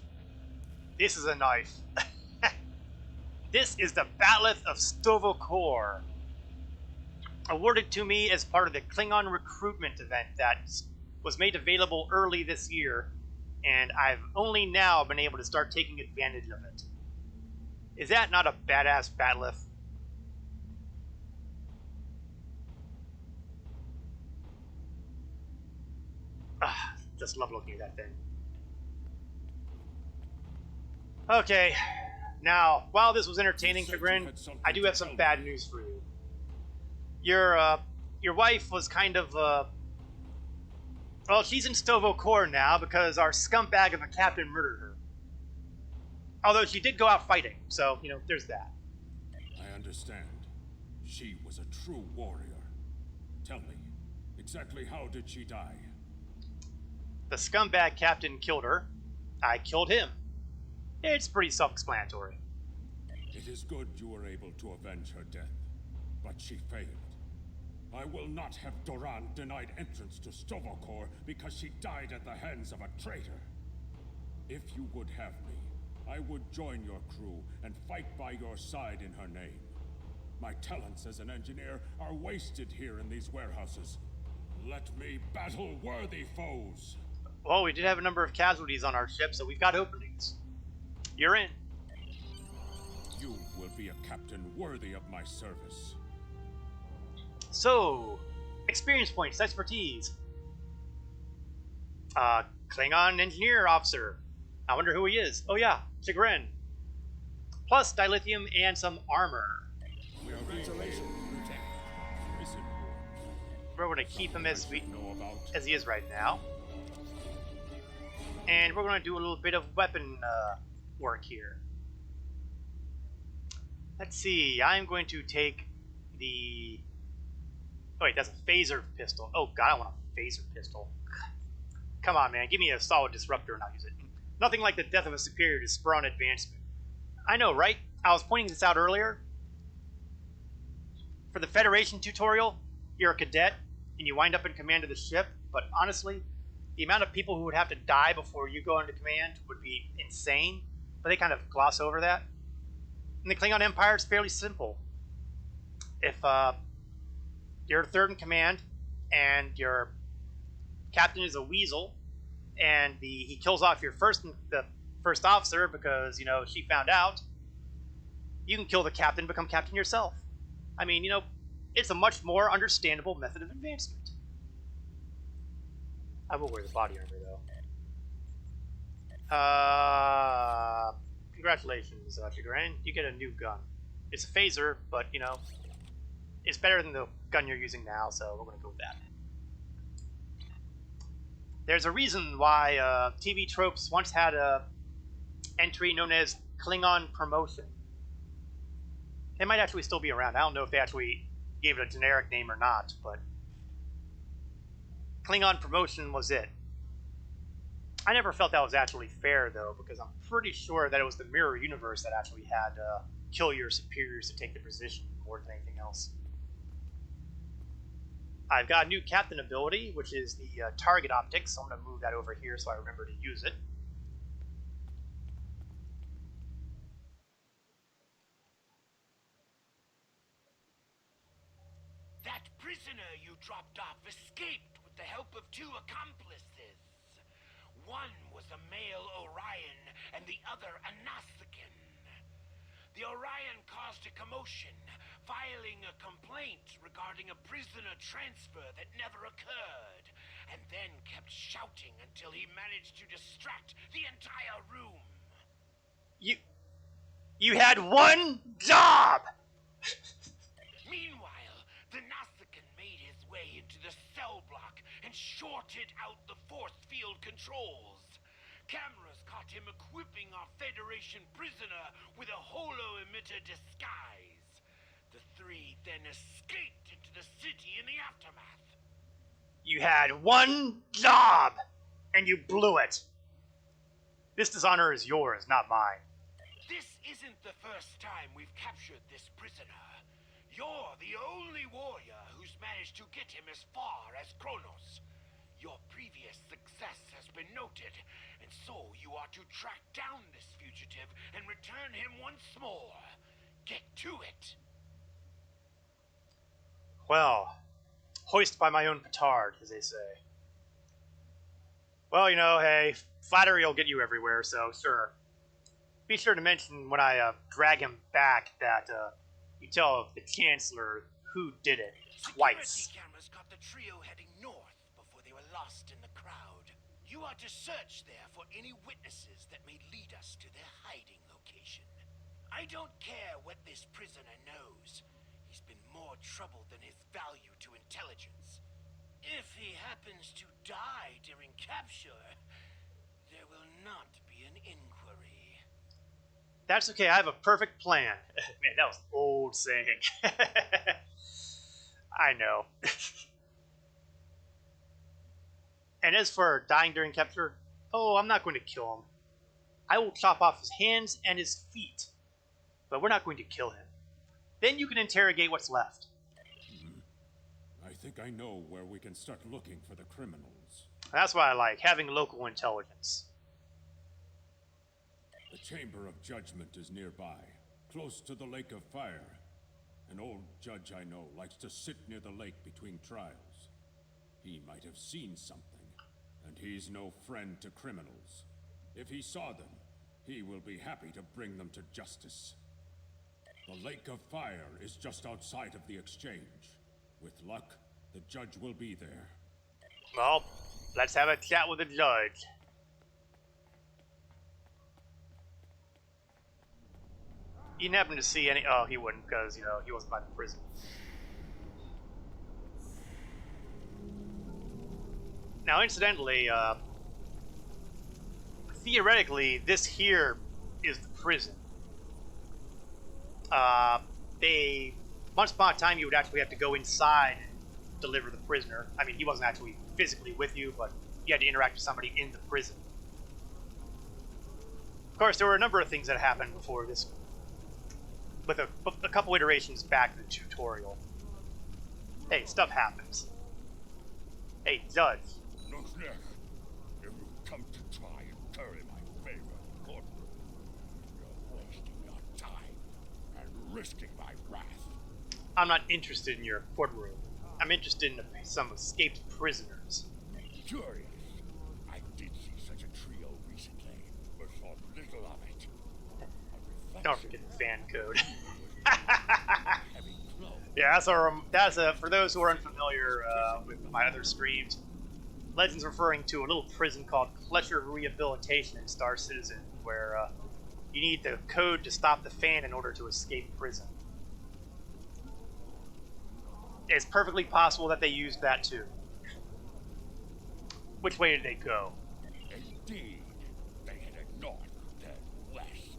This is a knife. This is the bat'leth of Stovokor, awarded to me as part of the Klingon recruitment event that was made available early this year, and I've only now been able to start taking advantage of it. Is that not a badass bat'leth? Just love looking at that thing. Okay, now, while this was entertaining, Chagrin, I do have some bad news for you. Your wife was kind of, well, she's in Stovokor now because our scumbag of a captain murdered her. Although she did go out fighting, so, there's that. I understand. She was a true warrior. Tell me, exactly how did she die? The scumbag captain killed her. I killed him. It's pretty self-explanatory. It is good you were able to avenge her death, but she failed. I will not have Doran denied entrance to Stovokor because she died at the hands of a traitor. If you would have me, I would join your crew and fight by your side in her name. My talents as an engineer are wasted here in these warehouses. Let me battle worthy foes. Well, we did have a number of casualties on our ship, so we've got openings. You're in. You will be a captain worthy of my service. So, experience points, expertise. Klingon engineer officer. I wonder who he is. Oh yeah, Chagrin. Plus dilithium and some armor. Congratulations, Lieutenant. We're going to keep him as he is right now. And we're going to do a little bit of weapon work here. Let's see, I'm going to take the... Oh wait, that's a phaser pistol. Oh god, I want a phaser pistol. Come on, man, give me a solid disruptor and I'll use it. Nothing like the death of a superior to spur on advancement. I know, right? I was pointing this out earlier. For the Federation tutorial, you're a cadet, and you wind up in command of the ship, but honestly, the amount of people who would have to die before you go into command would be insane, but they kind of gloss over that. In the Klingon Empire, it's fairly simple. If you're third in command, and your captain is a weasel, and he kills off the first officer because, you know, she found out, you can kill the captain, become captain yourself. I mean, you know, it's a much more understandable method of advancement. I will wear the body armor, though. Congratulations, Chagrin. You get a new gun. It's a phaser, but, you know, it's better than the gun you're using now, so we're going to go with that. There's a reason why TV Tropes once had a entry known as Klingon Promotion. It might actually still be around. I don't know if they actually gave it a generic name or not, but Klingon Promotion was it. I never felt that was actually fair, though, because I'm pretty sure that it was the Mirror Universe that actually had kill your superiors to take the position more than anything else. I've got a new captain ability, which is the target optics, so I'm going to move that over here so I remember to use it. That prisoner you dropped off escaped with the help of two accomplices. One was a male Orion and the other a Nausicaan. The Orion caused a commotion, filing a complaint regarding a prisoner transfer that never occurred, and then kept shouting until he managed to distract the entire room. You had one job! Meanwhile, the Nausicaan made his way into the cell block and shorted out the force field controls. Cameras caught him equipping our Federation prisoner with a holo-emitter disguise. The three then escaped into the city in the aftermath. You had one job, and you blew it. This dishonor is yours, not mine. This isn't the first time we've captured this prisoner. You're the only warrior who's managed to get him as far as Kronos. Your previous success has been noted, and so you are to track down this fugitive and return him once more. Get to it. Well, hoist by my own petard, as they say. Well, you know, hey, flattery will get you everywhere, so sure. Be sure to mention when I drag him back that you tell the Chancellor who did it twice. Security cameras caught the trio heading north before they were lost in the crowd. You are to search there for any witnesses that may lead us to their hiding location. I don't care what this prisoner knows. He's been more trouble than his value to intelligence. If he happens to die during capture, there will not be an inquiry. That's okay, I have a perfect plan. Man, that was an old saying. I know. And as for dying during capture, oh, I'm not going to kill him. I will chop off his hands and his feet. But we're not going to kill him. Then you can interrogate what's left. I think I know where we can start looking for the criminals. That's why I like, having local intelligence. The Chamber of Judgment is nearby, close to the Lake of Fire. An old judge I know likes to sit near the lake between trials. He might have seen something, and he's no friend to criminals. If he saw them, he will be happy to bring them to justice. The Lake of Fire is just outside of the exchange. With luck, the judge will be there. Well, let's have a chat with the judge. You didn't happen to see any... Oh, he wouldn't, because, you know, he wasn't by the prison. Now, incidentally, theoretically, this here is the prison. Once upon a time, you would actually have to go inside and deliver the prisoner. I mean, he wasn't actually physically with you, but you had to interact with somebody in the prison. Of course, there were a number of things that happened before this, with a couple iterations back in the tutorial. Hey, stuff happens. Hey, Judge. Look, if you come to try and curry my favor in the courtroom, you're wasting your time and risking my wrath. I'm not interested in your courtroom. I'm interested in some escaped prisoners. Curious. I did see such a trio recently, but saw little of it. Don't forget the fan code. Yeah, that's a for those who are unfamiliar with my other streams, Legend's referring to a little prison called Clutcher Rehabilitation in Star Citizen, where you need the code to stop the fan in order to escape prison. It's perfectly possible that they used that too. Which way did they go? Indeed, they headed north, then west.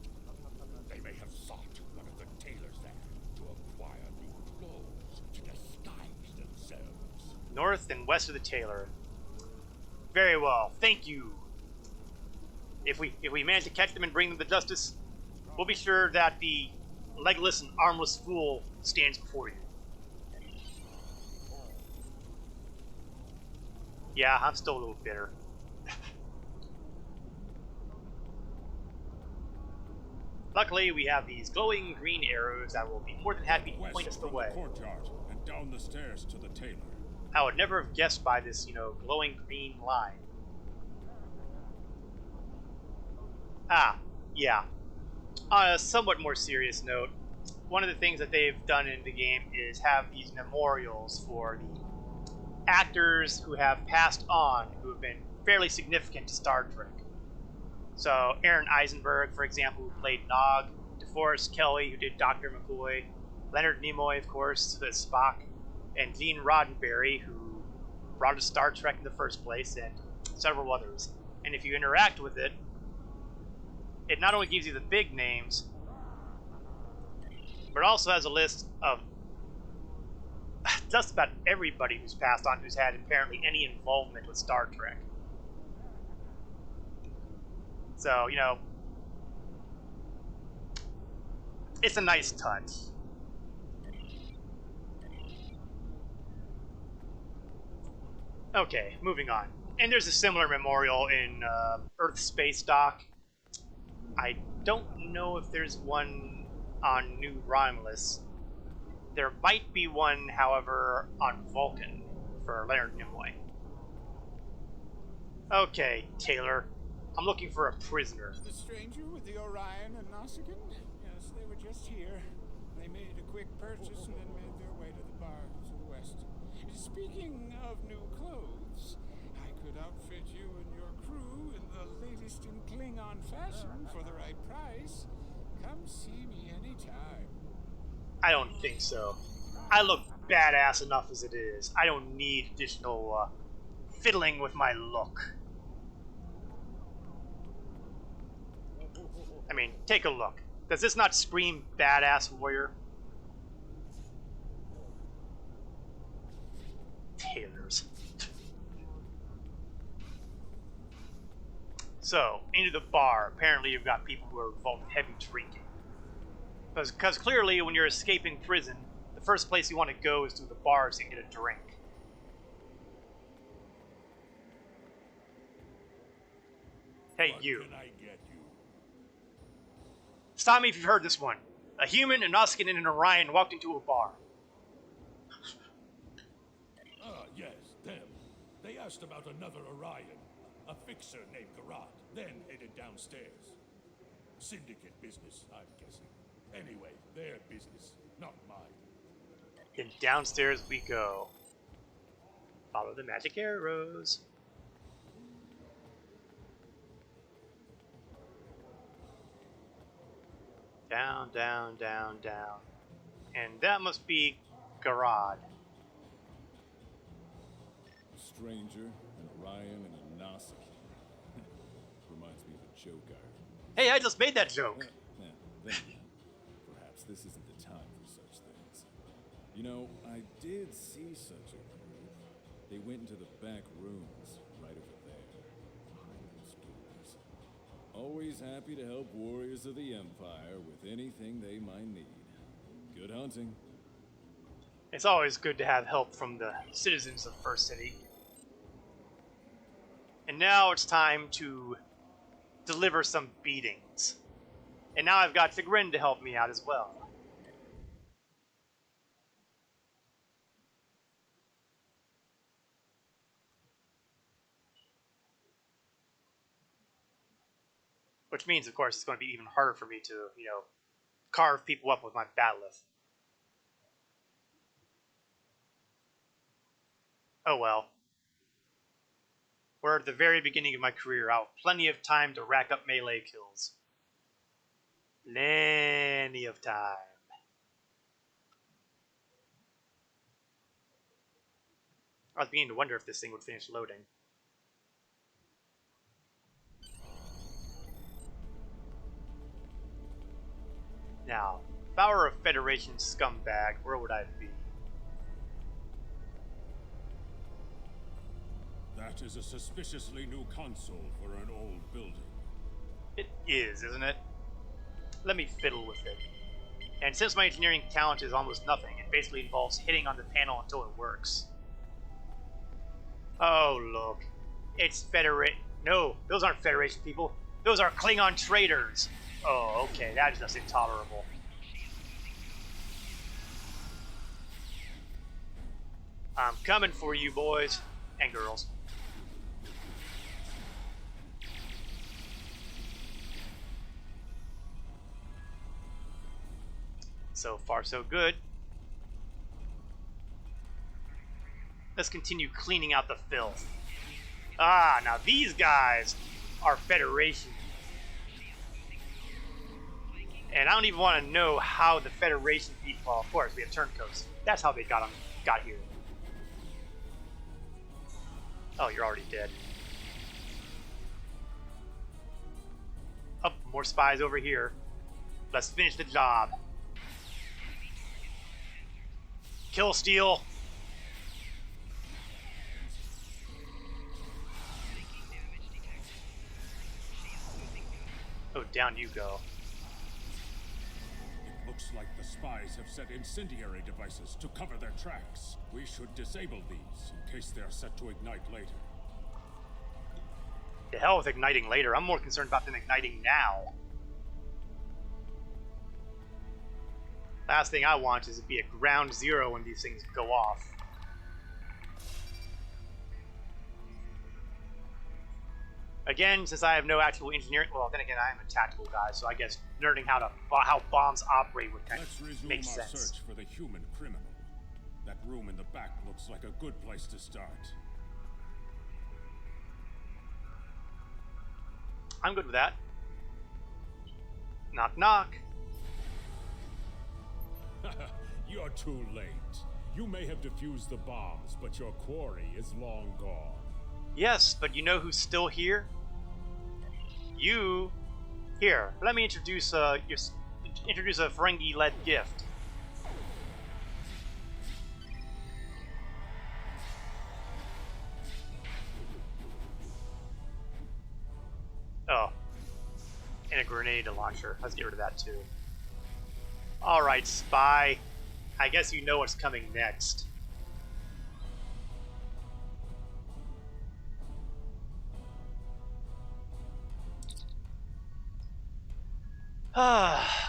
They may have sought one of the tailors there to acquire new clothes to disguise themselves. North and west of the tailor. Very well, thank you. If we manage to catch them and bring them to justice, we'll be sure that the legless and armless fool stands before you. Yeah, I'm still a little bitter. Luckily, we have these glowing green arrows that will be more than happy to point us the way. Courtyard and down the stairs to the tailor. I would never have guessed by this, glowing green line. Ah, yeah. On a somewhat more serious note, one of the things that they've done in the game is have these memorials for the actors who have passed on, who have been fairly significant to Star Trek. So, Aaron Eisenberg, for example, who played Nog, DeForest Kelley, who did Dr. McCoy, Leonard Nimoy, of course, as Spock, and Gene Roddenberry, who brought us Star Trek in the first place, and several others. And if you interact with it, it not only gives you the big names, but also has a list of just about everybody who's passed on who's had apparently any involvement with Star Trek. So, it's a nice touch. Okay, moving on. And there's a similar memorial in Earth Space Dock. I don't know if there's one on New Romulus. There might be one, however, on Vulcan for Leonard Nimoy. Okay, Taylor. I'm looking for a prisoner. The stranger with the Orion and Nausicaan? Yes, they were just here. They made a quick purchase and then made their way to the bar to the west. Speaking of new clothes, I could outfit you and your crew in the latest in Klingon fashion for the right price. Come see me anytime. I don't think so. I look badass enough as it is. I don't need additional fiddling with my look. I mean, take a look. Does this not scream badass warrior? Tailors. So, into the bar. Apparently you've got people who are involved in heavy drinking. Because clearly when you're escaping prison, the first place you want to go is to the bars and get a drink. Hey, you. What can I get you? Stop me if you've heard this one. A human, an Oskin, and an Orion walked into a bar. Ah, yes, them. They asked about another Orion, a fixer named Jarrod, then headed downstairs. Syndicate business, I'm guessing. Anyway, their business, not mine. Then downstairs we go. Follow the magic arrows. Down, down, down, down. And that must be Jarrod. A stranger, an Orion, and a Nausicaa. Reminds me of a joke I heard. Hey, I just made that joke. Thank you. Perhaps this isn't the time for such things. You know, I did see such a group. They went into the back rooms, right over there, behind those doors. Always happy to help warriors of the Empire with anything they might need. Good hunting. It's always good to have help from the citizens of First City. And now it's time to deliver some beatings. And now I've got Tigrin to help me out as well. Which means, of course, it's going to be even harder for me to, carve people up with my bat'leth. Oh well. We're at the very beginning of my career. I'll have plenty of time to rack up melee kills. Plenty of time. I was beginning to wonder if this thing would finish loading. Now, if I were a Federation scumbag, where would I be? That is a suspiciously new console for an old building. It is, isn't it? Let me fiddle with it. And since my engineering talent is almost nothing, it basically involves hitting on the panel until it works. Oh, look. It's No, those aren't Federation people. Those are Klingon traitors. Oh, okay, that is just intolerable. I'm coming for you, boys and girls. So far, so good. Let's continue cleaning out the filth. Ah, now these guys are Federation. And I don't even want to know how the Federation people. Well, of course, we have turncoats. That's how they got here. Oh, you're already dead. Oh, more spies over here. Let's finish the job. Kill Steel. Oh, down you go. It looks like the spies have set incendiary devices to cover their tracks. We should disable these in case they are set to ignite later. The hell with igniting later. I'm more concerned about them igniting now. Last thing I want is to be at ground zero when these things go off. Again, since I have no actual engineering, well, then again, I am a tactical guy, so I guess nerding how bombs operate would kind Let's of resume make our sense. search for the human criminal. That room in the back looks like a good place to start. I'm good with that. Knock, knock. You're too late. You may have defused the bombs, but your quarry is long gone. Yes, but you know who's still here? You. Here, let me introduce introduce a Ferengi-led gift. Oh. And a grenade launcher. Let's get rid of that too. Alright, spy. I guess you know what's coming next.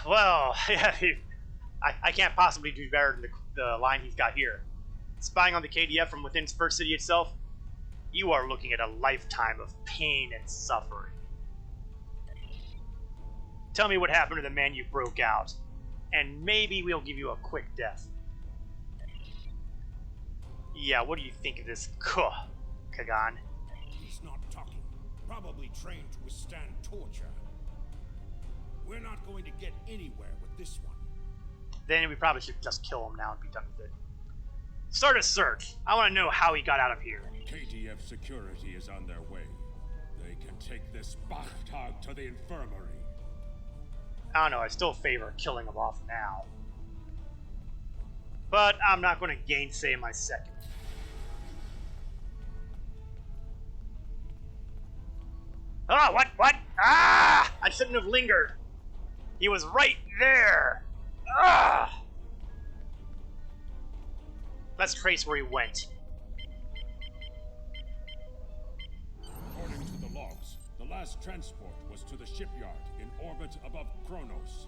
Well, yeah, I can't possibly do better than the line he's got here. Spying on the KDF from within First City itself, you are looking at a lifetime of pain and suffering. Tell me what happened to the man you broke out, and maybe we'll give you a quick death. Yeah, what do you think of this Kagan? He's not talking. Probably trained to withstand torture. We're not going to get anywhere with this one. Then we probably should just kill him now and be done with it. Start a search. I want to know how he got out of here. KDF security is on their way. They can take this bastard to the infirmary. I don't know, I still favor killing him off now. But I'm not going to gainsay my second. Ah, what? Ah! I shouldn't have lingered. He was right there. Ah! Let's trace where he went. According to the logs, the last transport was to the shipyard in orbit above Kronos.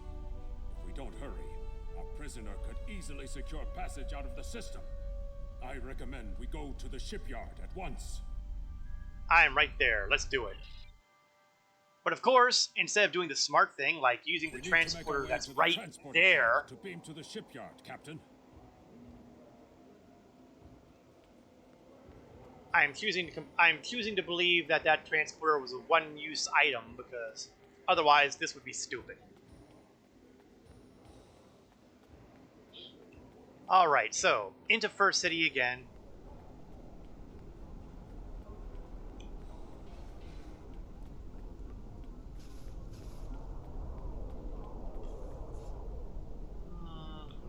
If we don't hurry, our prisoner could easily secure passage out of the system. I recommend we go to the shipyard at once. I am right there. Let's do it. But of course, instead of doing the smart thing, like using the transporter that's right there, to beam to the shipyard, Captain. I'm choosing to believe that that transporter was a one-use item, because otherwise this would be stupid. Alright, so, into First City again.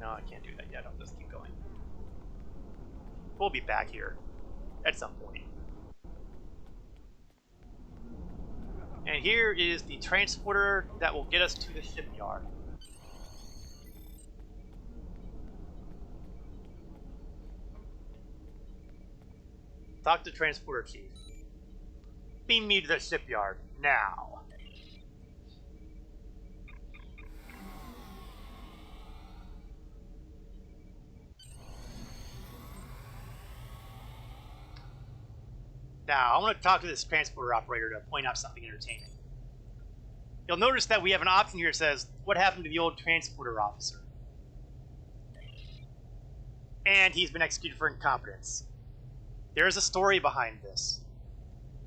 No, I can't do that yet. I'll just keep going. We'll be back here at some point. And here is the transporter that will get us to the shipyard. Talk to Transporter Chief. Beam me to the shipyard, now. Now, I want to talk to this transporter operator to point out something entertaining. You'll notice that we have an option here that says, what happened to the old transporter officer? And he's been executed for incompetence. There's a story behind this.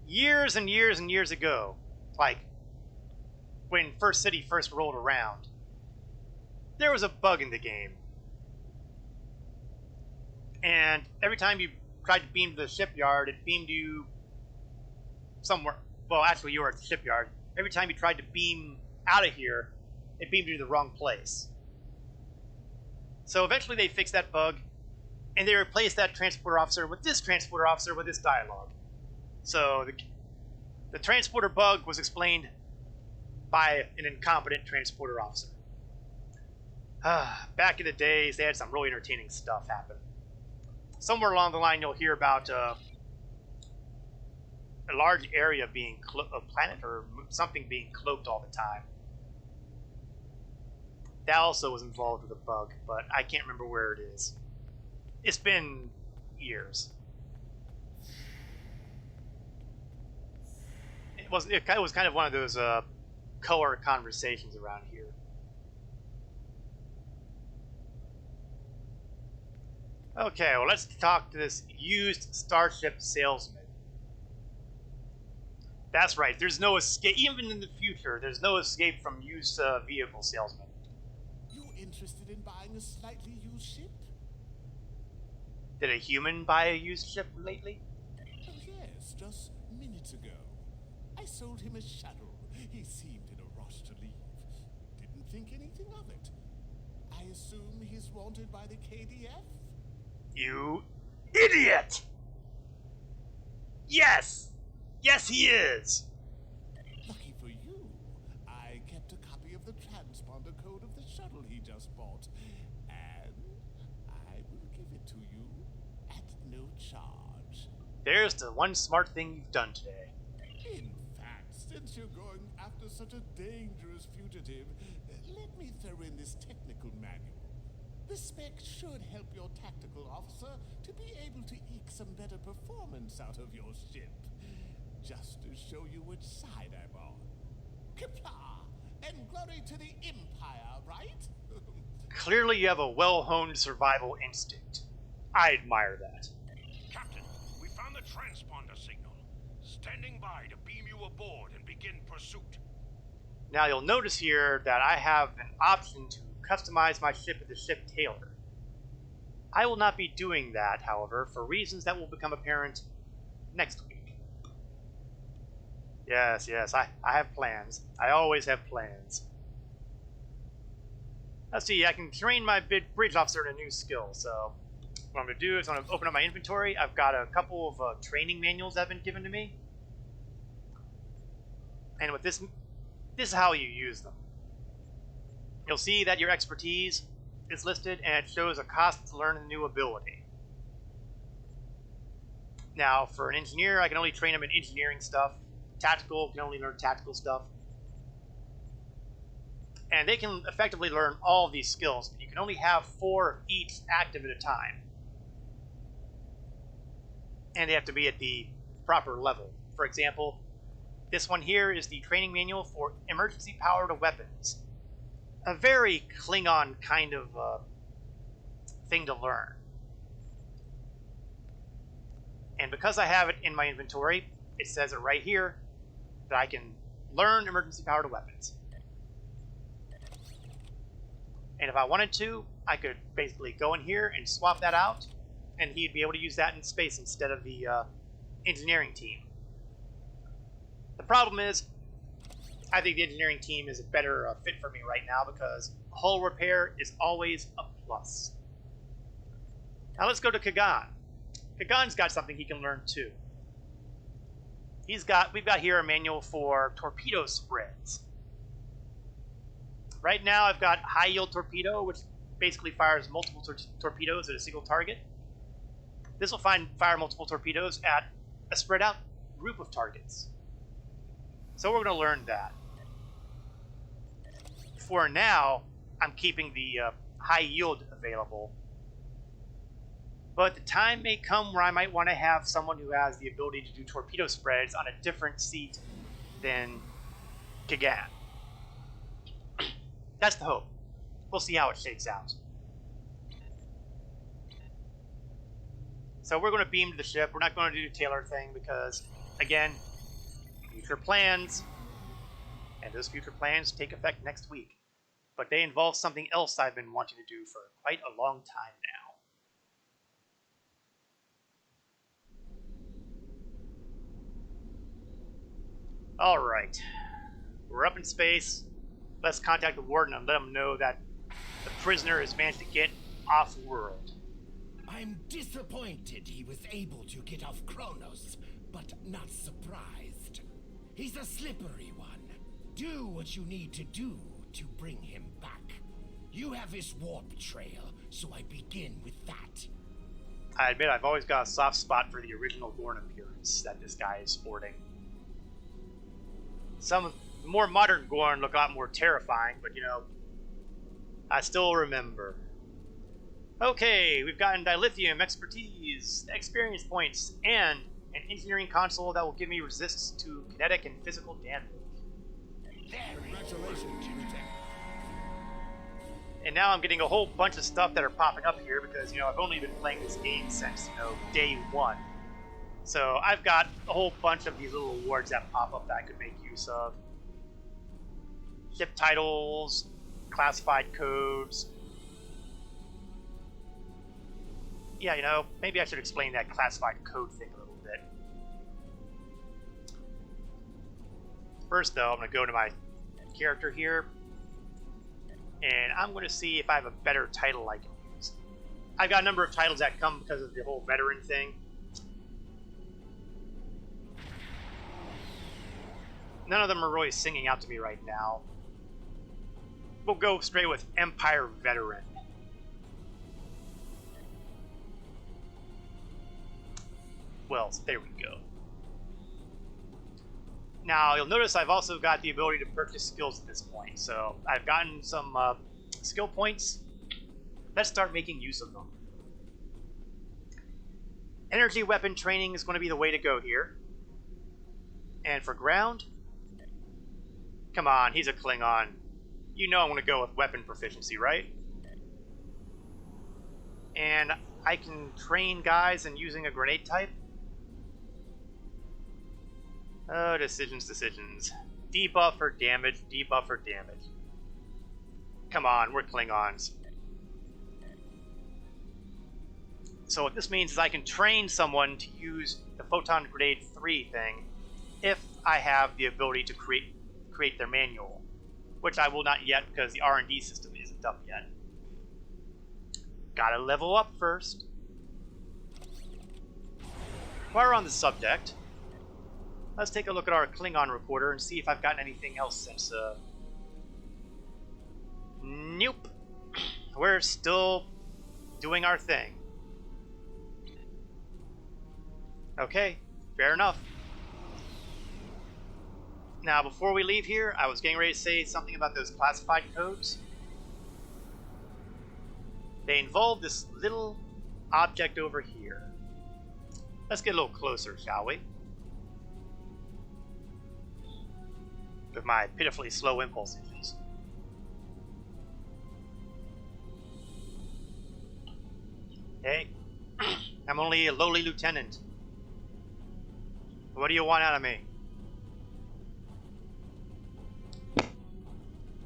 Years and years and years ago, like when First City first rolled around, there was a bug in the game. And every time you tried to beam to the shipyard, it beamed you somewhere. Well, actually, you were at the shipyard. Every time you tried to beam out of here, it beamed you to the wrong place. So eventually they fixed that bug, and they replaced that transporter officer with this transporter officer with this dialogue. So the transporter bug was explained by an incompetent transporter officer. Back in the days, they had some really entertaining stuff happen. Somewhere along the line, you'll hear about a large area being a planet or something being cloaked all the time. That also was involved with a bug, but I can't remember where it is. It's been years. It was kind of one of those color conversations around here. Okay, well, let's talk to this used starship salesman. That's right, there's no escape. Even in the future, there's no escape from used vehicle salesmen. You interested in buying a slightly used ship? Did a human buy a used ship lately? Oh, yes, just minutes ago. I sold him a shuttle. He seemed in a rush to leave. Didn't think anything of it. I assume he's wanted by the KDF? You idiot! Yes! Yes, he is! Lucky for you, I kept a copy of the transponder code of the shuttle he just bought. And I will give it to you at no charge. There's the one smart thing you've done today. In fact, since you're going after such a dangerous fugitive, let me throw in this technical manual. The spec should help your tactical officer to be able to eke some better performance out of your ship. Just to show you which side I'm on. Kapla! And glory to the Empire, right? Clearly you have a well-honed survival instinct. I admire that. Captain, we found the transponder signal. Standing by to beam you aboard and begin pursuit. Now you'll notice here that I have an option to customize my ship with the ship tailor. I will not be doing that, however, for reasons that will become apparent next week. Yes, I have plans. I always have plans. Let's see, I can train my bridge officer in a new skill, so what I'm going to do is I'm going to open up my inventory. I've got a couple of training manuals that have been given to me. And with this is how you use them. You'll see that your expertise is listed, and it shows a cost to learn a new ability. Now, for an engineer, I can only train them in engineering stuff. Tactical, can only learn tactical stuff. And they can effectively learn all of these skills, but you can only have 4 of each active at a time. And they have to be at the proper level. For example, this one here is the training manual for emergency powered weapons. A very Klingon kind of thing to learn. And because I have it in my inventory, it says it right here that I can learn emergency powered weapons. And if I wanted to, I could basically go in here and swap that out, and he'd be able to use that in space instead of the engineering team. The problem is, I think the engineering team is a better fit for me right now because hull repair is always a plus. Now let's go to Kagan. Kagan's got something he can learn too. We've got here a manual for torpedo spreads. Right now I've got high yield torpedo, which basically fires multiple torpedoes at a single target. This will fire multiple torpedoes at a spread out group of targets. So we're going to learn that. For now, I'm keeping the high yield available. But the time may come where I might want to have someone who has the ability to do torpedo spreads on a different seat than Kagan. That's the hope. We'll see how it shakes out. So we're going to beam to the ship. We're not going to do the Taylor thing because, again, future plans. And those future plans take effect next week. But they involve something else I've been wanting to do for quite a long time now. Alright. We're up in space. Let's contact the warden and let him know that the prisoner has managed to get off-world. I'm disappointed he was able to get off Kronos, but not surprised. He's a slippery one. Do what you need to do to bring him back. You have his warp trail, so I begin with that. I admit I've always got a soft spot for the original Gorn appearance that this guy is sporting. Some more modern Gorn look a lot more terrifying, but you know, I still remember. Okay, we've gotten dilithium, expertise, experience points, and an engineering console that will give me resistance to kinetic and physical damage. Congratulations, Lieutenant. And now I'm getting a whole bunch of stuff that are popping up here because, you know, I've only been playing this game since, you know, day 1. So I've got a whole bunch of these little awards that pop up that I could make use of. Ship titles, classified codes. Yeah, you know, maybe I should explain that classified code thing a little bit. First, though, I'm going to go to my character here. And I'm going to see if I have a better title I can use. I've got a number of titles that come because of the whole veteran thing. None of them are really singing out to me right now. We'll go straight with Empire Veteran. Well, there we go. Now, you'll notice I've also got the ability to purchase skills at this point. So, I've gotten some skill points. Let's start making use of them. Energy weapon training is going to be the way to go here. And for ground, come on, he's a Klingon. You know I'm going to go with weapon proficiency, right? And I can train guys in using a grenade type. Oh, decisions. Debuff or damage, debuff or damage. Come on, we're Klingons. So what this means is I can train someone to use the Photon Grenade 3 thing if I have the ability to create their manual, which I will not yet because the R&D system isn't up yet. Gotta level up first. While we're on the subject, let's take a look at our Klingon recorder and see if I've gotten anything else since, Nope. We're still doing our thing. Okay, fair enough. Now, before we leave here, I was getting ready to say something about those classified codes. They involve this little object over here. Let's get a little closer, shall we? With my pitifully slow impulse engines. Hey, I'm only a lowly lieutenant. What do you want out of me?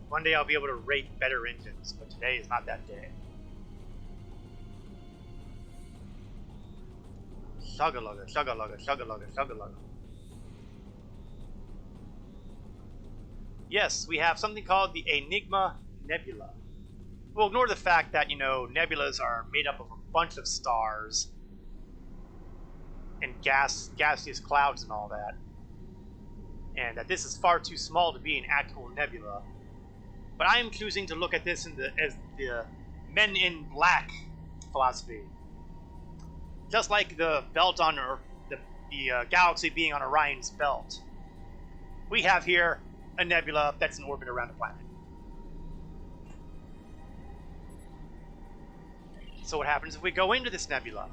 One day I'll be able to rate better engines, but today is not that day. Shugga-lugga, shugga-lugga, shugga-lugga, shugga-lugga. Yes, we have something called the Enigma Nebula. We'll ignore the fact that, you know, nebulas are made up of a bunch of stars and gaseous clouds and all that. And that this is far too small to be an actual nebula. But I am choosing to look at this as the Men in Black philosophy. Just like the belt on Earth, the galaxy being on Orion's belt. We have here a nebula that's in orbit around the planet. So what happens if we go into this nebula?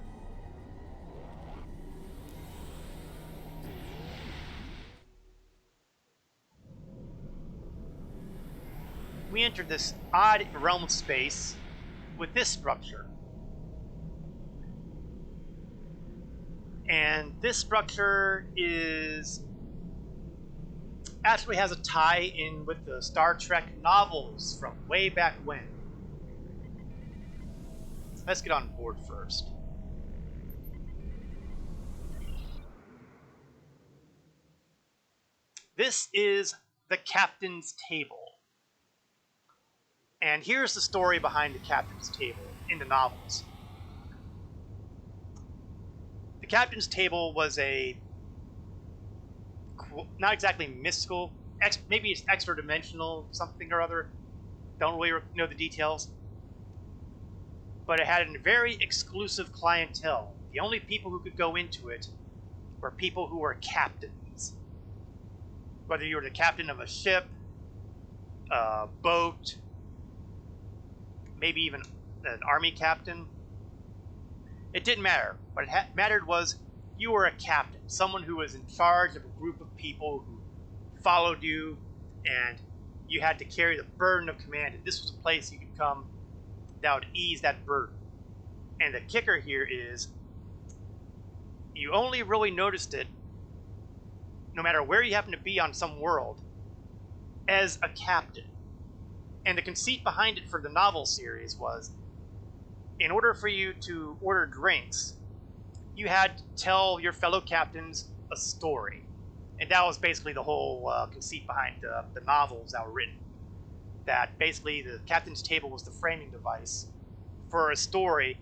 We enter this odd realm of space with this structure. And this structure actually has a tie-in with the Star Trek novels from way back when. Let's get on board first. This is the captain's table. And here's the story behind the captain's table in the novels. The captain's table was not exactly mystical, maybe it's extra dimensional something or other. Don't really know the details. But it had a very exclusive clientele. The only people who could go into it were people who were captains. Whether you were the captain of a ship, a boat, maybe even an army captain. It didn't matter. What mattered was you were a captain, someone who was in charge of a group of people who followed you, and you had to carry the burden of command. And this was a place you could come that would ease that burden. And the kicker here is, you only really noticed it, no matter where you happen to be on some world, as a captain. And the conceit behind it for the novel series was, in order for you to order drinks, you had to tell your fellow captains a story. And that was basically the whole conceit behind the novels that were written. that basically the captain's table was the framing device for a story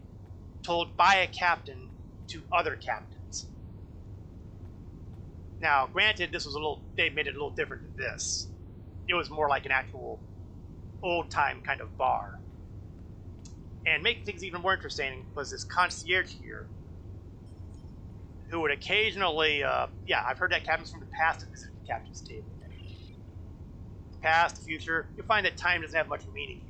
told by a captain to other captains. Now, granted, this was they made it a little different than this. It was more like an actual old-time kind of bar. And making things even more interesting was this concierge here, who would occasionally, yeah, I've heard that captains from the past have visited the captain's table. The past, the future, you'll find that time doesn't have much meaning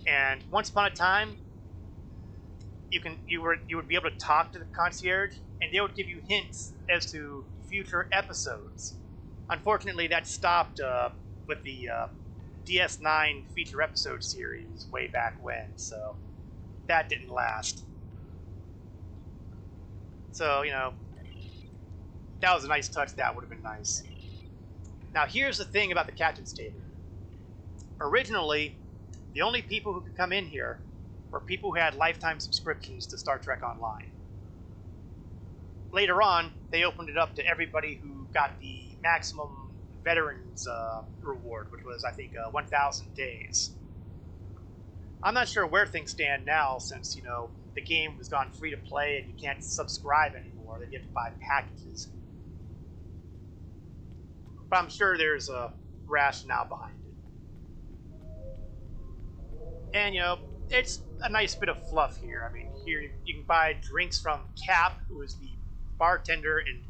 here. And once upon a time, you would be able to talk to the concierge, and they would give you hints as to future episodes. Unfortunately, that stopped with the DS9 feature episode series way back when, so that didn't last. So, you know, that was a nice touch. That would have been nice. Now, here's the thing about the captain's table. Originally, the only people who could come in here were people who had lifetime subscriptions to Star Trek Online. Later on, they opened it up to everybody who got the maximum veterans reward, which was, I think, 1,000 days. I'm not sure where things stand now, since, you know, the game has gone free to play and you can't subscribe anymore. Then you have to buy packages. But I'm sure there's a rationale behind it. And, you know, it's a nice bit of fluff here. I mean, here you can buy drinks from Cap, who is the bartender and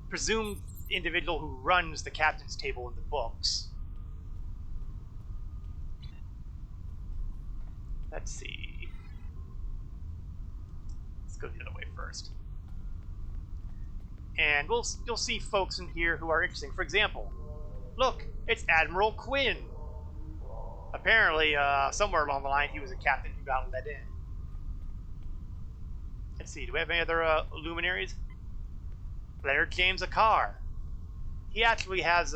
presumed individual who runs the captain's table in the books. Let's see. Let's go the other way first. And you'll see folks in here who are interesting. For example, look, it's Admiral Quinn. Apparently, somewhere along the line, he was a captain who got let in. Let's see, do we have any other luminaries? Leonard James Akar. He actually has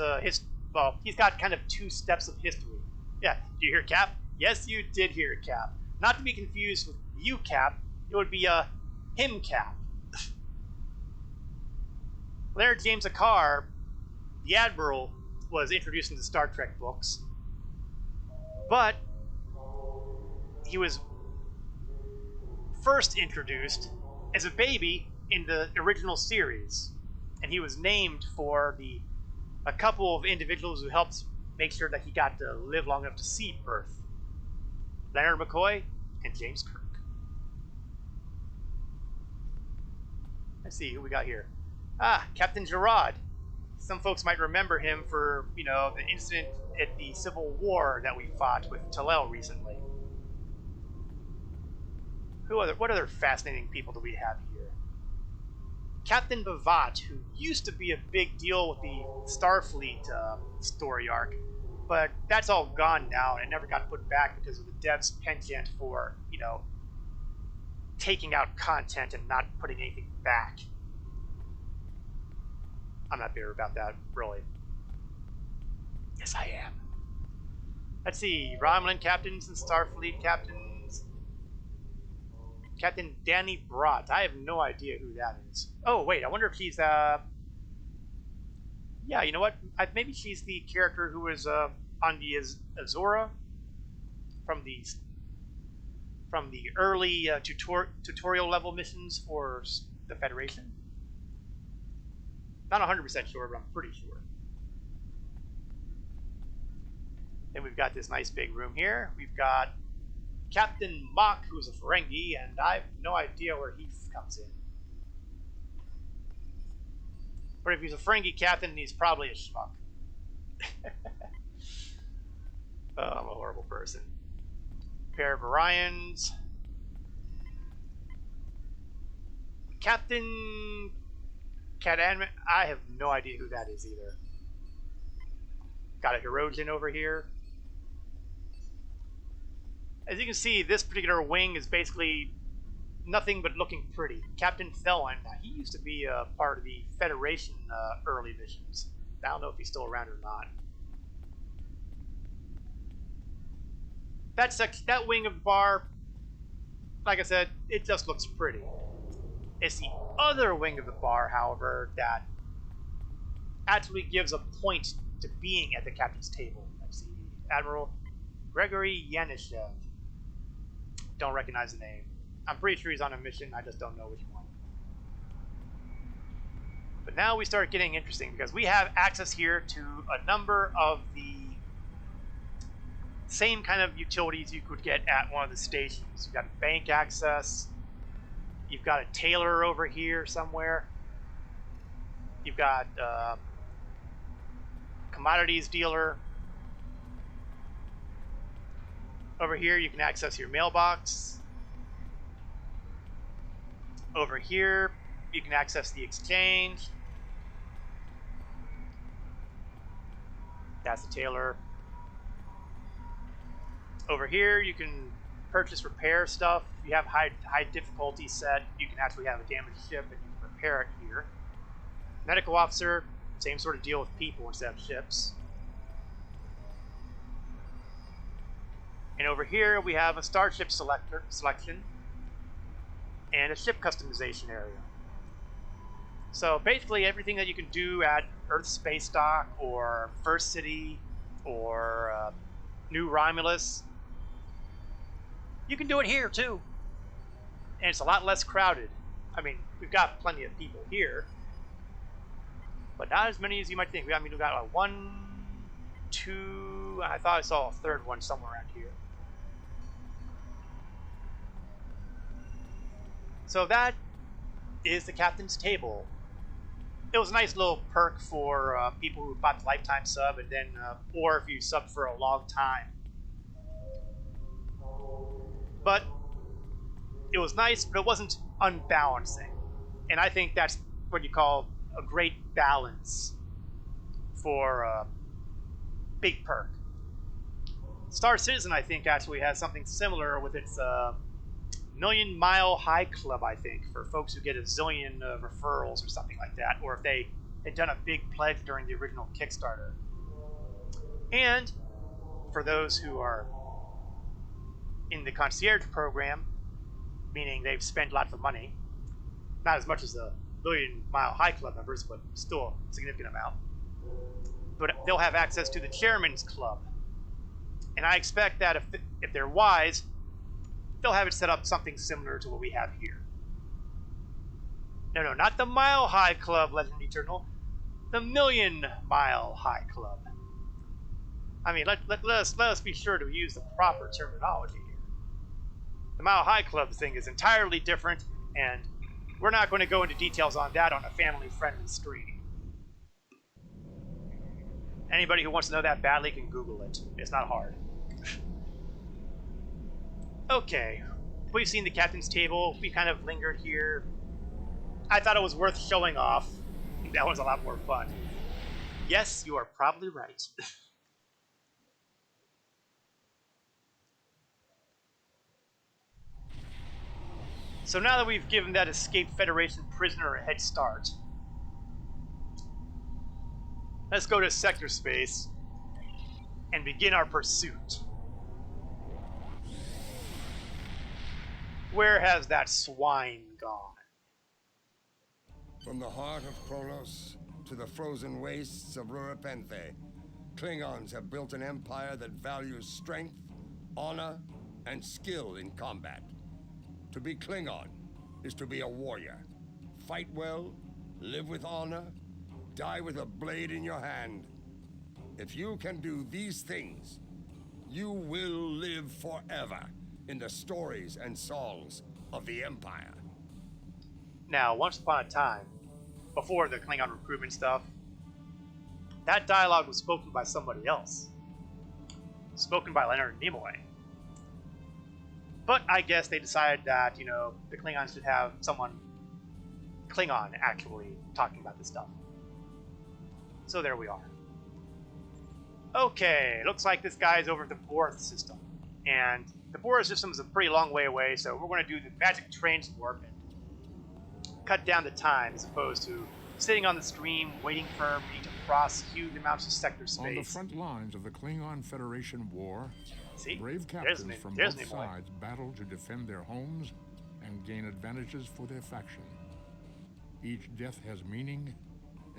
well, he's got kind of 2 steps of history. Yeah, did you hear Cap? Yes, you did hear Cap. Not to be confused with you, Cap. It would be him, Cap. Leonard James Akar, the Admiral, was introduced in the Star Trek books, but he was first introduced as a baby in the original series, and he was named for a couple of individuals who helped make sure that he got to live long enough to see Earth. Leonard McCoy and James Kirk. Let's see who we got here. Ah, Captain Jarrod. Some folks might remember him for, you know, the incident at the Civil War that we fought with Talel recently. What other fascinating people do we have here? Captain Bavat, who used to be a big deal with the Starfleet story arc, but that's all gone now, and it never got put back because of the devs' penchant for, you know, taking out content and not putting anything back. I'm not bitter about that, really. Yes, I am. Let's see, Romulan captains and Starfleet captains. Captain Danny Brott. I have no idea who that is. Oh, wait, I wonder if she's, yeah, you know what? Maybe she's the character who was on the Azora from the early tutorial level missions for the Federation. Not 100% sure, but I'm pretty sure. Then we've got this nice big room here. We've got Captain Mock, who's a Ferengi, and I have no idea where he comes in. But if he's a Ferengi captain, he's probably a schmuck. Oh, I'm a horrible person. Pair of Orions. Captain Cadanman. I have no idea who that is either. Got a Hirogen over here. As you can see, this particular wing is basically nothing but looking pretty. Captain Thelwyn, he used to be a part of the Federation early missions. I don't know if he's still around or not. That wing of the bar, like I said, it just looks pretty. It's the other wing of the bar, however, that actually gives a point to being at the captain's table. Let's see, Admiral Gregory Yanishev. Don't recognize the name. I'm pretty sure he's on a mission, I just don't know which one. But now we start getting interesting because we have access here to a number of the same kind of utilities you could get at one of the stations. You've got bank access, you've got a tailor over here somewhere, you've got commodities dealer. Over here you can access your mailbox. Over here you can access the exchange. That's the tailor. Over here you can purchase repair stuff. If you have high difficulty set, you can actually have a damaged ship and you can repair it here. Medical officer, same sort of deal with people instead of ships. And over here we have a starship selection and a ship customization area. So basically everything that you can do at Earth Space Dock or First City or New Romulus, you can do it here too. And it's a lot less crowded. I mean, we've got plenty of people here, but not as many as you might think. We've got one, two, I thought I saw a third one somewhere around here. So that is the captain's table. It was a nice little perk for people who bought the lifetime sub, and then, or if you subbed for a long time. But it was nice, but it wasn't unbalancing. And I think that's what you call a great balance for a big perk. Star Citizen, I think, actually has something similar with its Million Mile High Club, I think, for folks who get a zillion referrals or something like that, or if they had done a big pledge during the original Kickstarter. And for those who are in the concierge program, meaning they've spent lots of money, not as much as the Million Mile High Club members, but still a significant amount, but they'll have access to the Chairman's Club. And I expect that if they're wise, they'll have it set up something similar to what we have here. No, not the Mile High Club, Legend Eternal. The Million Mile High Club. I mean, let us be sure to use the proper terminology here. The Mile High Club thing is entirely different, and we're not going to go into details on that on a family-friendly stream. Anybody who wants to know that badly can Google it. It's not hard. Okay, we've seen the captain's table. We kind of lingered here. I thought it was worth showing off. That was a lot more fun. Yes, you are probably right. So now that we've given that escaped Federation prisoner a head start, let's go to sector space and begin our pursuit. Where has that swine gone? From the heart of Kronos to the frozen wastes of Rurapenthe, Klingons have built an empire that values strength, honor, and skill in combat. To be Klingon is to be a warrior. Fight well, live with honor, die with a blade in your hand. If you can do these things, you will live forever in the stories and songs of the Empire. Now, once upon a time, before the Klingon recruitment stuff, that dialogue was spoken by somebody else. Spoken by Leonard Nimoy. But I guess they decided that, the Klingons should have someone Klingon actually talking about this stuff. So there we are. Okay, looks like this guy's over at the Borth system. And the Borth system is a pretty long way away, so we're going to do the magic transport and cut down the time as opposed to sitting on the stream waiting for me to cross huge amounts of sector space. On the front lines of the Klingon Federation war, See? brave captains from both sides battle to defend their homes and gain advantages for their faction. Each death has meaning.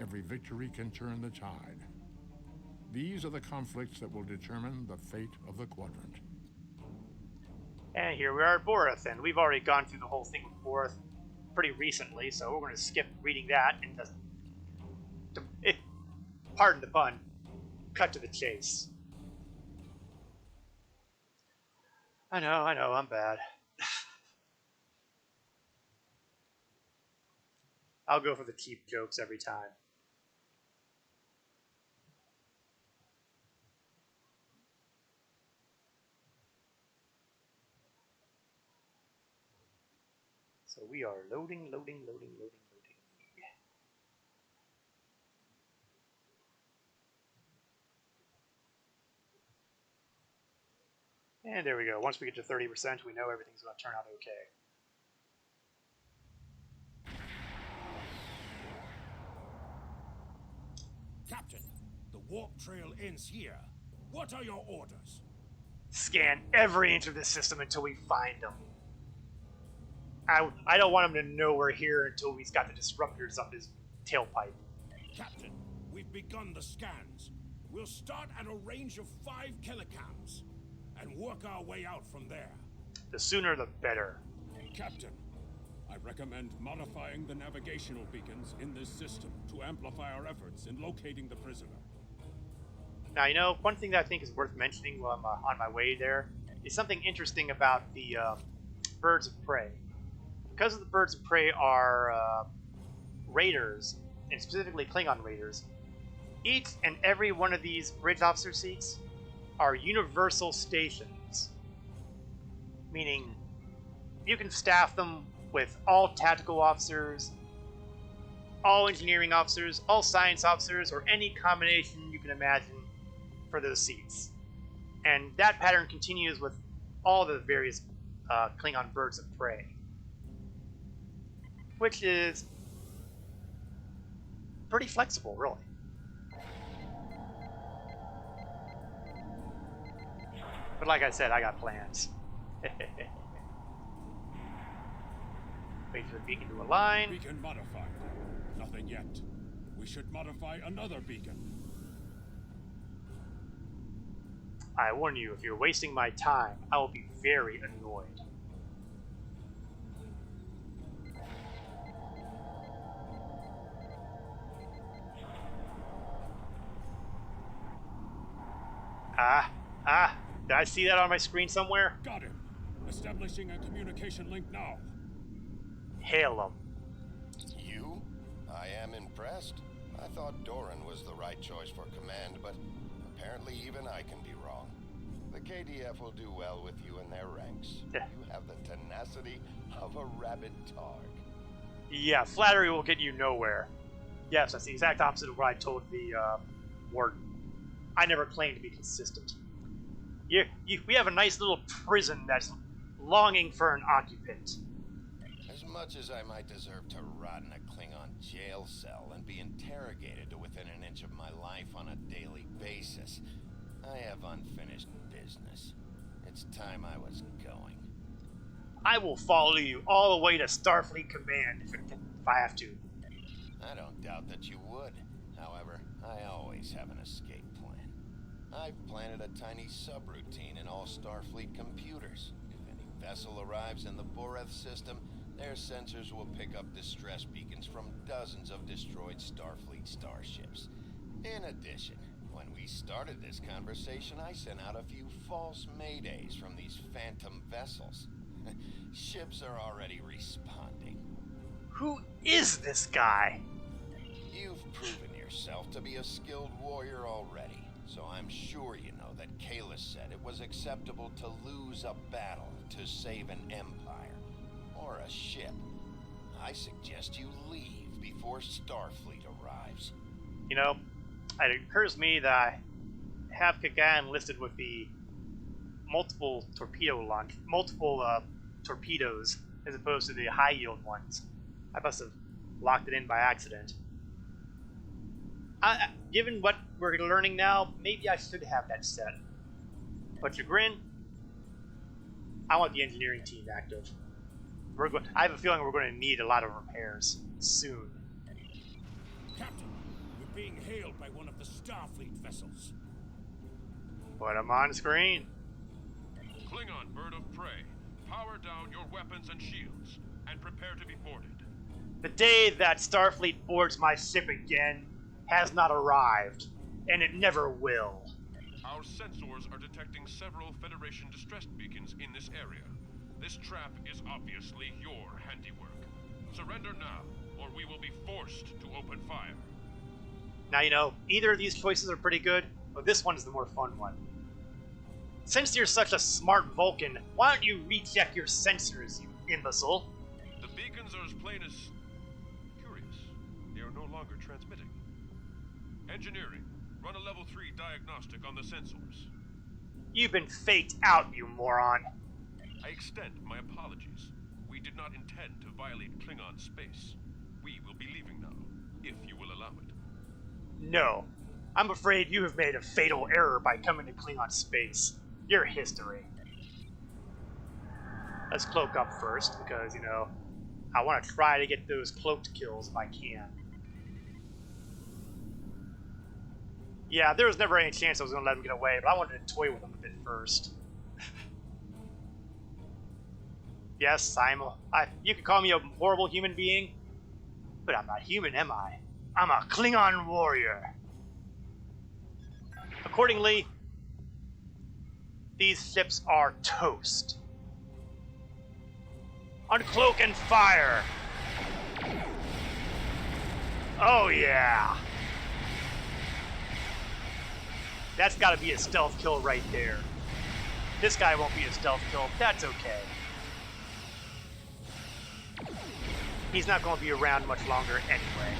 Every victory can turn the tide. These are the conflicts that will determine the fate of the quadrant. And here we are at Boreth, and we've already gone through the whole thing with Boreth pretty recently, so we're going to skip reading that and just, pardon the pun, cut to the chase. I know, I'm bad. I'll go for the cheap jokes every time. So we are loading. And there we go. Once we get to 30%, we know everything's going to turn out okay. Captain, the warp trail ends here. What are your orders? Scan every inch of this system until we find them. I don't want him to know we're here until he's got the disruptors up his tailpipe. Captain, we've begun the scans. We'll start at a range of 5 kilocams and work our way out from there. The sooner the better. Captain, I recommend modifying the navigational beacons in this system to amplify our efforts in locating the prisoner. Now, you know, one thing that I think is worth mentioning while I'm on my way there is something interesting about the birds of prey. Because the birds of prey are raiders, and specifically Klingon raiders, each and every one of these bridge officer seats are universal stations. Meaning, you can staff them with all tactical officers, all engineering officers, all science officers, or any combination you can imagine for those seats. And that pattern continues with all the various Klingon birds of prey. Which is pretty flexible, really. But like I said, I got plans. Wait for the beacon to align. Beacon modified. Nothing yet. We should modify another beacon. I warn you, if you're wasting my time, I will be very annoyed. Did I see that on my screen somewhere? Got him. Establishing a communication link now. Hail him. You? I am impressed. I thought Doran was the right choice for command, but apparently even I can be wrong. The KDF will do well with you in their ranks. You have the tenacity of a rabid targ. Yeah, flattery will get you nowhere. Yes, that's the exact opposite of what I told the warden. I never claimed to be consistent. We have a nice little prison that's longing for an occupant. As much as I might deserve to rot in a Klingon jail cell and be interrogated to within an inch of my life on a daily basis, I have unfinished business. It's time I was going. I will follow you all the way to Starfleet Command if I have to. I don't doubt that you would. However, I always have an escape plan. I've planted a tiny subroutine in all Starfleet computers. If any vessel arrives in the Boreth system, their sensors will pick up distress beacons from dozens of destroyed Starfleet starships. In addition, when we started this conversation, I sent out a few false maydays from these phantom vessels. Ships are already responding. Who is this guy? You've proven yourself to be a skilled warrior already, so I'm sure you know that Kalis said it was acceptable to lose a battle to save an empire, or a ship. I suggest you leave before Starfleet arrives. You know, it occurs to me that I have Kagan listed with the multiple torpedoes as opposed to the high yield ones. I must have locked it in by accident. Given what we're learning now, maybe I should have that set. But Chagrin, I want the engineering team active. I have a feeling we're going to need a lot of repairs soon. Captain, we're being hailed by one of the Starfleet vessels. Put him on screen. Klingon bird of prey, power down your weapons and shields, and prepare to be boarded. The day that Starfleet boards my ship again has not arrived, and it never will. Our sensors are detecting several Federation distress beacons in this area. This trap is obviously your handiwork. Surrender now, or we will be forced to open fire. Now, you know, either of these choices are pretty good, but this one is the more fun one. Since you're such a smart Vulcan, why don't you recheck your sensors, you imbecile? The beacons are as plain as curious. They are no longer transmitting. Engineering, run a level 3 diagnostic on the sensors. You've been faked out, you moron. I extend my apologies. We did not intend to violate Klingon space. We will be leaving now, if you will allow it. No. I'm afraid you have made a fatal error by coming to Klingon space. Your history. Let's cloak up first, because, you know, I want to try to get those cloaked kills if I can. Yeah, there was never any chance I was going to let him get away, but I wanted to toy with him a bit first. Yes, you could call me a horrible human being, but I'm not human, am I? I'm a Klingon warrior. Accordingly, these ships are toast. Uncloak and fire! Oh yeah! That's gotta be a stealth kill right there. This guy won't be a stealth kill, that's okay. He's not gonna be around much longer anyway.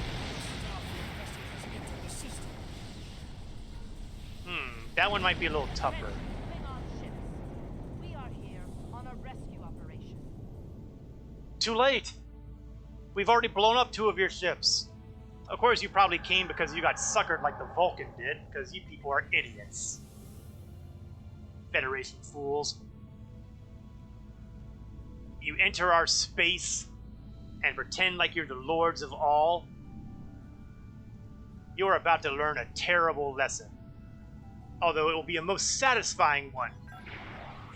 That one might be a little tougher. We are here on a rescue operation. Too late! We've already blown up 2 of your ships. Of course, you probably came because you got suckered like the Vulcan did, because you people are idiots. Federation fools. You enter our space and pretend like you're the lords of all. You're about to learn a terrible lesson. Although it will be a most satisfying one.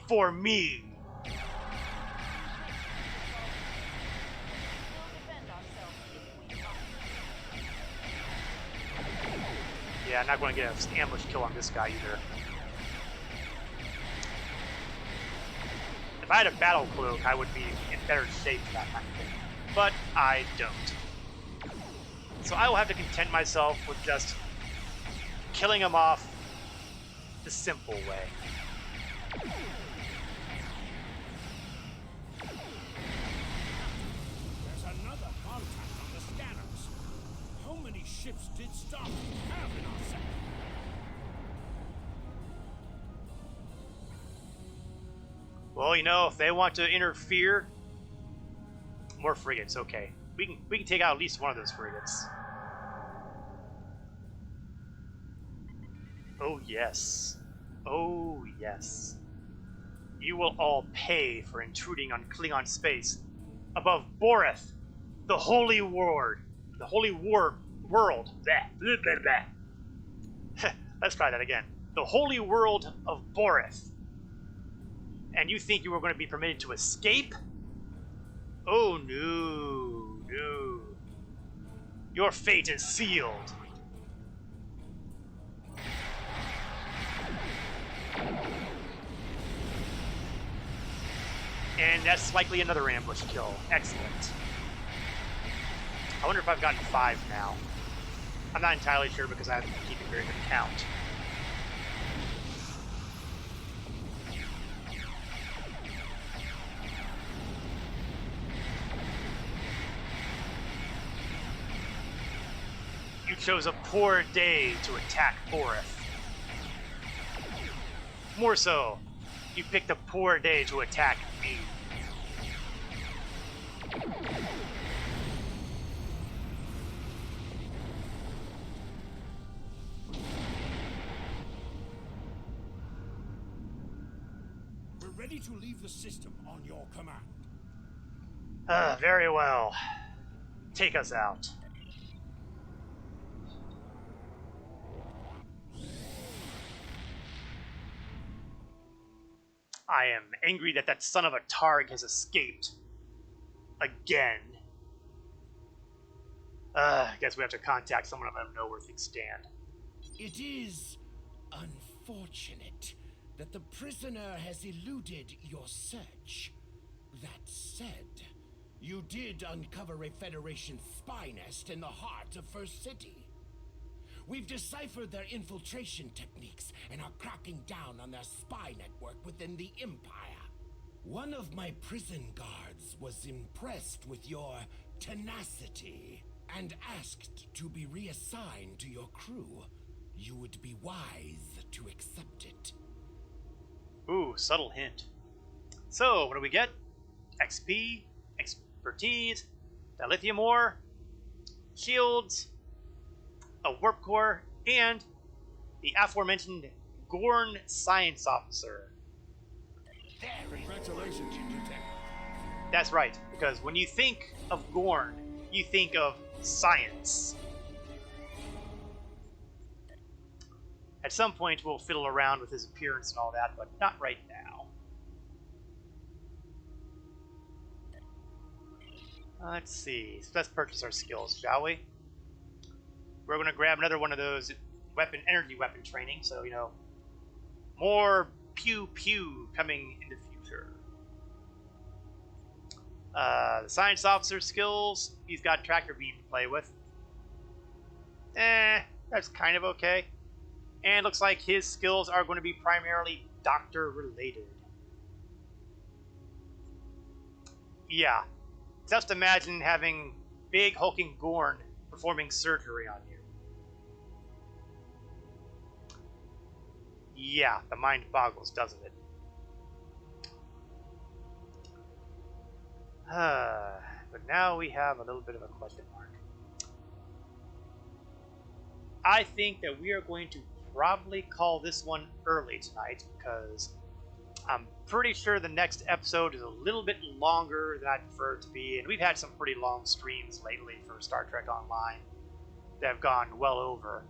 For me. Yeah, I'm not going to get an ambush kill on this guy either. If I had a battle cloak, I would be in better shape for that kind of thing. But I don't. So I will have to content myself with just killing him off the simple way. There's another contact on the scanners. How many ships did Starfleet have in our sector? Well, you know, if they want to interfere, more frigates, okay. We can take out at least one of those frigates. Oh yes. Oh yes. You will all pay for intruding on Klingon space above Boreth, the holy world. The holy world. Blah, blah, blah, blah. Let's try that again. The holy world of Boreth. And you think you were going to be permitted to escape? Oh no, no. Your fate is sealed. And that's likely another ambush kill. Excellent. I wonder if I've gotten 5 now. I'm not entirely sure because I haven't been keeping very good count. You chose a poor day to attack Boreth. More so, you picked a poor day to attack me. We're ready to leave the system on your command. Very well. Take us out. I am angry that that son of a Targ has escaped. Again. I guess we have to contact someone and let them know where things stand. It is unfortunate that the prisoner has eluded your search. That said, you did uncover a Federation spy nest in the heart of First City. We've deciphered their infiltration techniques and are cracking down on their spy network within the Empire. One of my prison guards was impressed with your tenacity and asked to be reassigned to your crew. You would be wise to accept it. Ooh, subtle hint. So, what do we get? XP, expertise, dilithium ore, shields, a warp core, and the aforementioned Gorn Science Officer. Congratulations, Lieutenant. That's right, because when you think of Gorn, you think of science. At some point, we'll fiddle around with his appearance and all that, but not right now. Let's see. So let's purchase our skills, shall we? We're going to grab another one of those energy weapon training, so, you know, more pew-pew coming in the future. The science officer skills, he's got tractor beam to play with. That's kind of okay. And looks like his skills are going to be primarily doctor-related. Yeah. Just imagine having big hulking Gorn performing surgery on you. Yeah, the mind boggles, doesn't it? But now we have a little bit of a question mark. I think that we are going to probably call this one early tonight, because I'm pretty sure the next episode is a little bit longer than I'd prefer it to be, and we've had some pretty long streams lately for Star Trek Online that have gone well over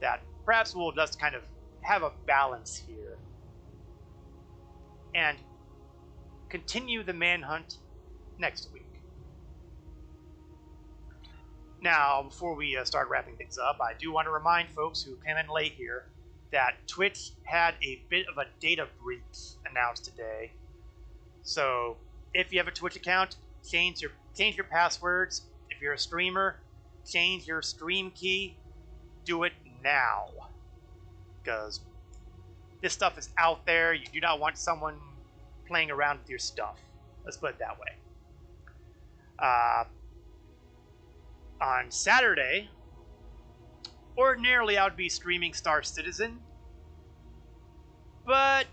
that. Perhaps we'll just kind of have a balance here and continue the manhunt next week. Now, before we start wrapping things up, I do want to remind folks who came in late here that Twitch had a bit of a data breach announced today. So, if you have a Twitch account, change your passwords. If you're a streamer, change your stream key. Do it now, because this stuff is out there. You do not want someone playing around with your stuff. Let's put it that way. On Saturday, ordinarily I would be streaming Star Citizen, but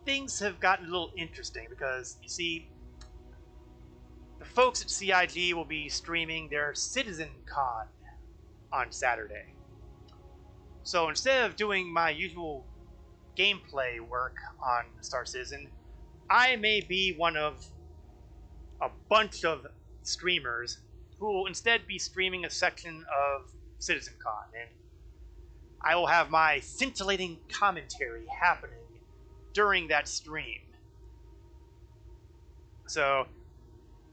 things have gotten a little interesting because, you see, the folks at CIG will be streaming their Citizen Con on Saturday. So instead of doing my usual gameplay work on Star Citizen, I may be one of a bunch of streamers who will instead be streaming a section of CitizenCon, and I will have my scintillating commentary happening during that stream. So,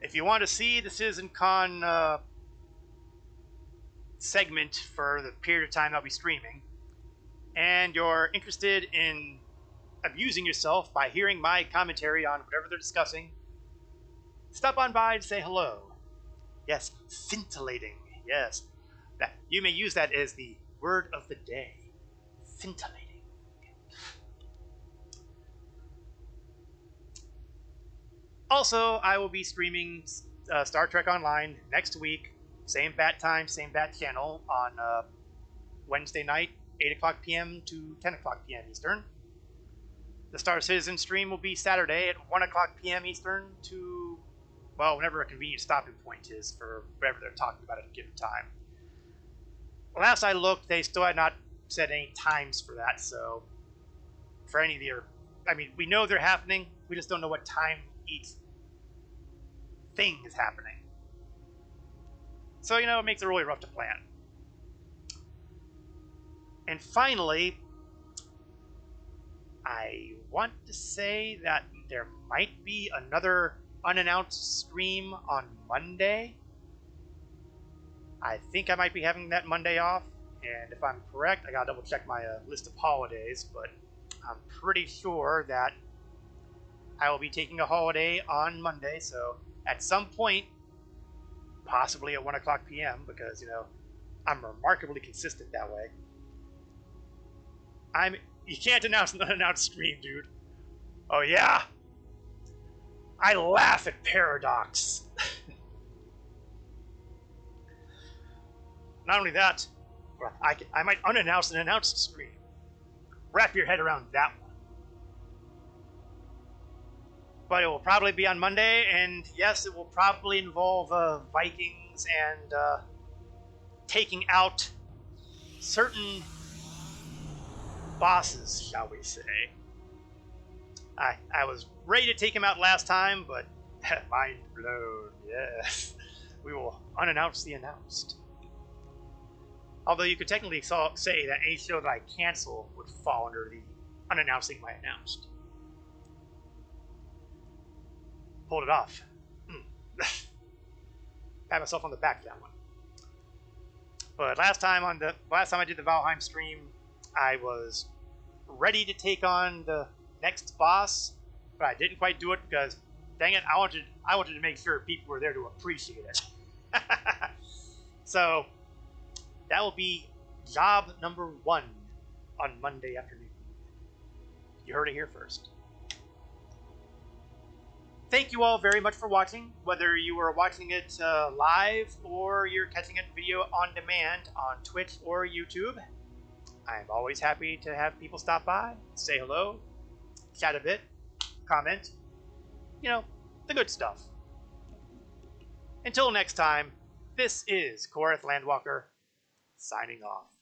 if you want to see the CitizenCon segment for the period of time I'll be streaming, and you're interested in abusing yourself by hearing my commentary on whatever they're discussing, stop on by and say hello. Yes, scintillating. Yes. You may use that as the word of the day. Scintillating. Also, I will be streaming Star Trek Online next week. Same bat time, same bat channel on Wednesday night, 8 o'clock p.m. to 10 o'clock p.m. Eastern. The Star Citizen stream will be Saturday at 1 o'clock p.m. Eastern to, well, whenever a convenient stopping point is for whatever they're talking about at a given time. Last I looked, they still had not set any times for that, so for any of your, I mean, we know they're happening, we just don't know what time each thing is happening. So, you know, it makes it really rough to plan. And finally, I want to say that there might be another unannounced stream on Monday. I think I might be having that Monday off, and if I'm correct, I gotta double check my list of holidays, but I'm pretty sure that I will be taking a holiday on Monday, so at some point, possibly at 1 o'clock p.m., because, you know, I'm remarkably consistent that way. You can't announce an unannounced stream, dude. Oh yeah? I laugh at Paradox. Not only that, I might unannounce an announced stream. Wrap your head around that one. But it will probably be on Monday, and yes, it will probably involve Vikings and taking out certain bosses, shall we say. I was ready to take him out last time, but mind blown, yes. We will unannounce the announced. Although you could technically say that any show that I cancel would fall under the unannouncing my announced. Pulled it off. Pat myself on the back for that one. But last time I did the Valheim stream, I was ready to take on the next boss, but I didn't quite do it because, dang it, I wanted to make sure people were there to appreciate it. So that will be job number 1 on Monday afternoon. You heard it here first. Thank you all very much for watching, whether you were watching it live or you're catching it video on demand on Twitch or YouTube. I'm always happy to have people stop by, say hello, chat a bit, comment, you know, the good stuff. Until next time, this is Korath Landwalker, signing off.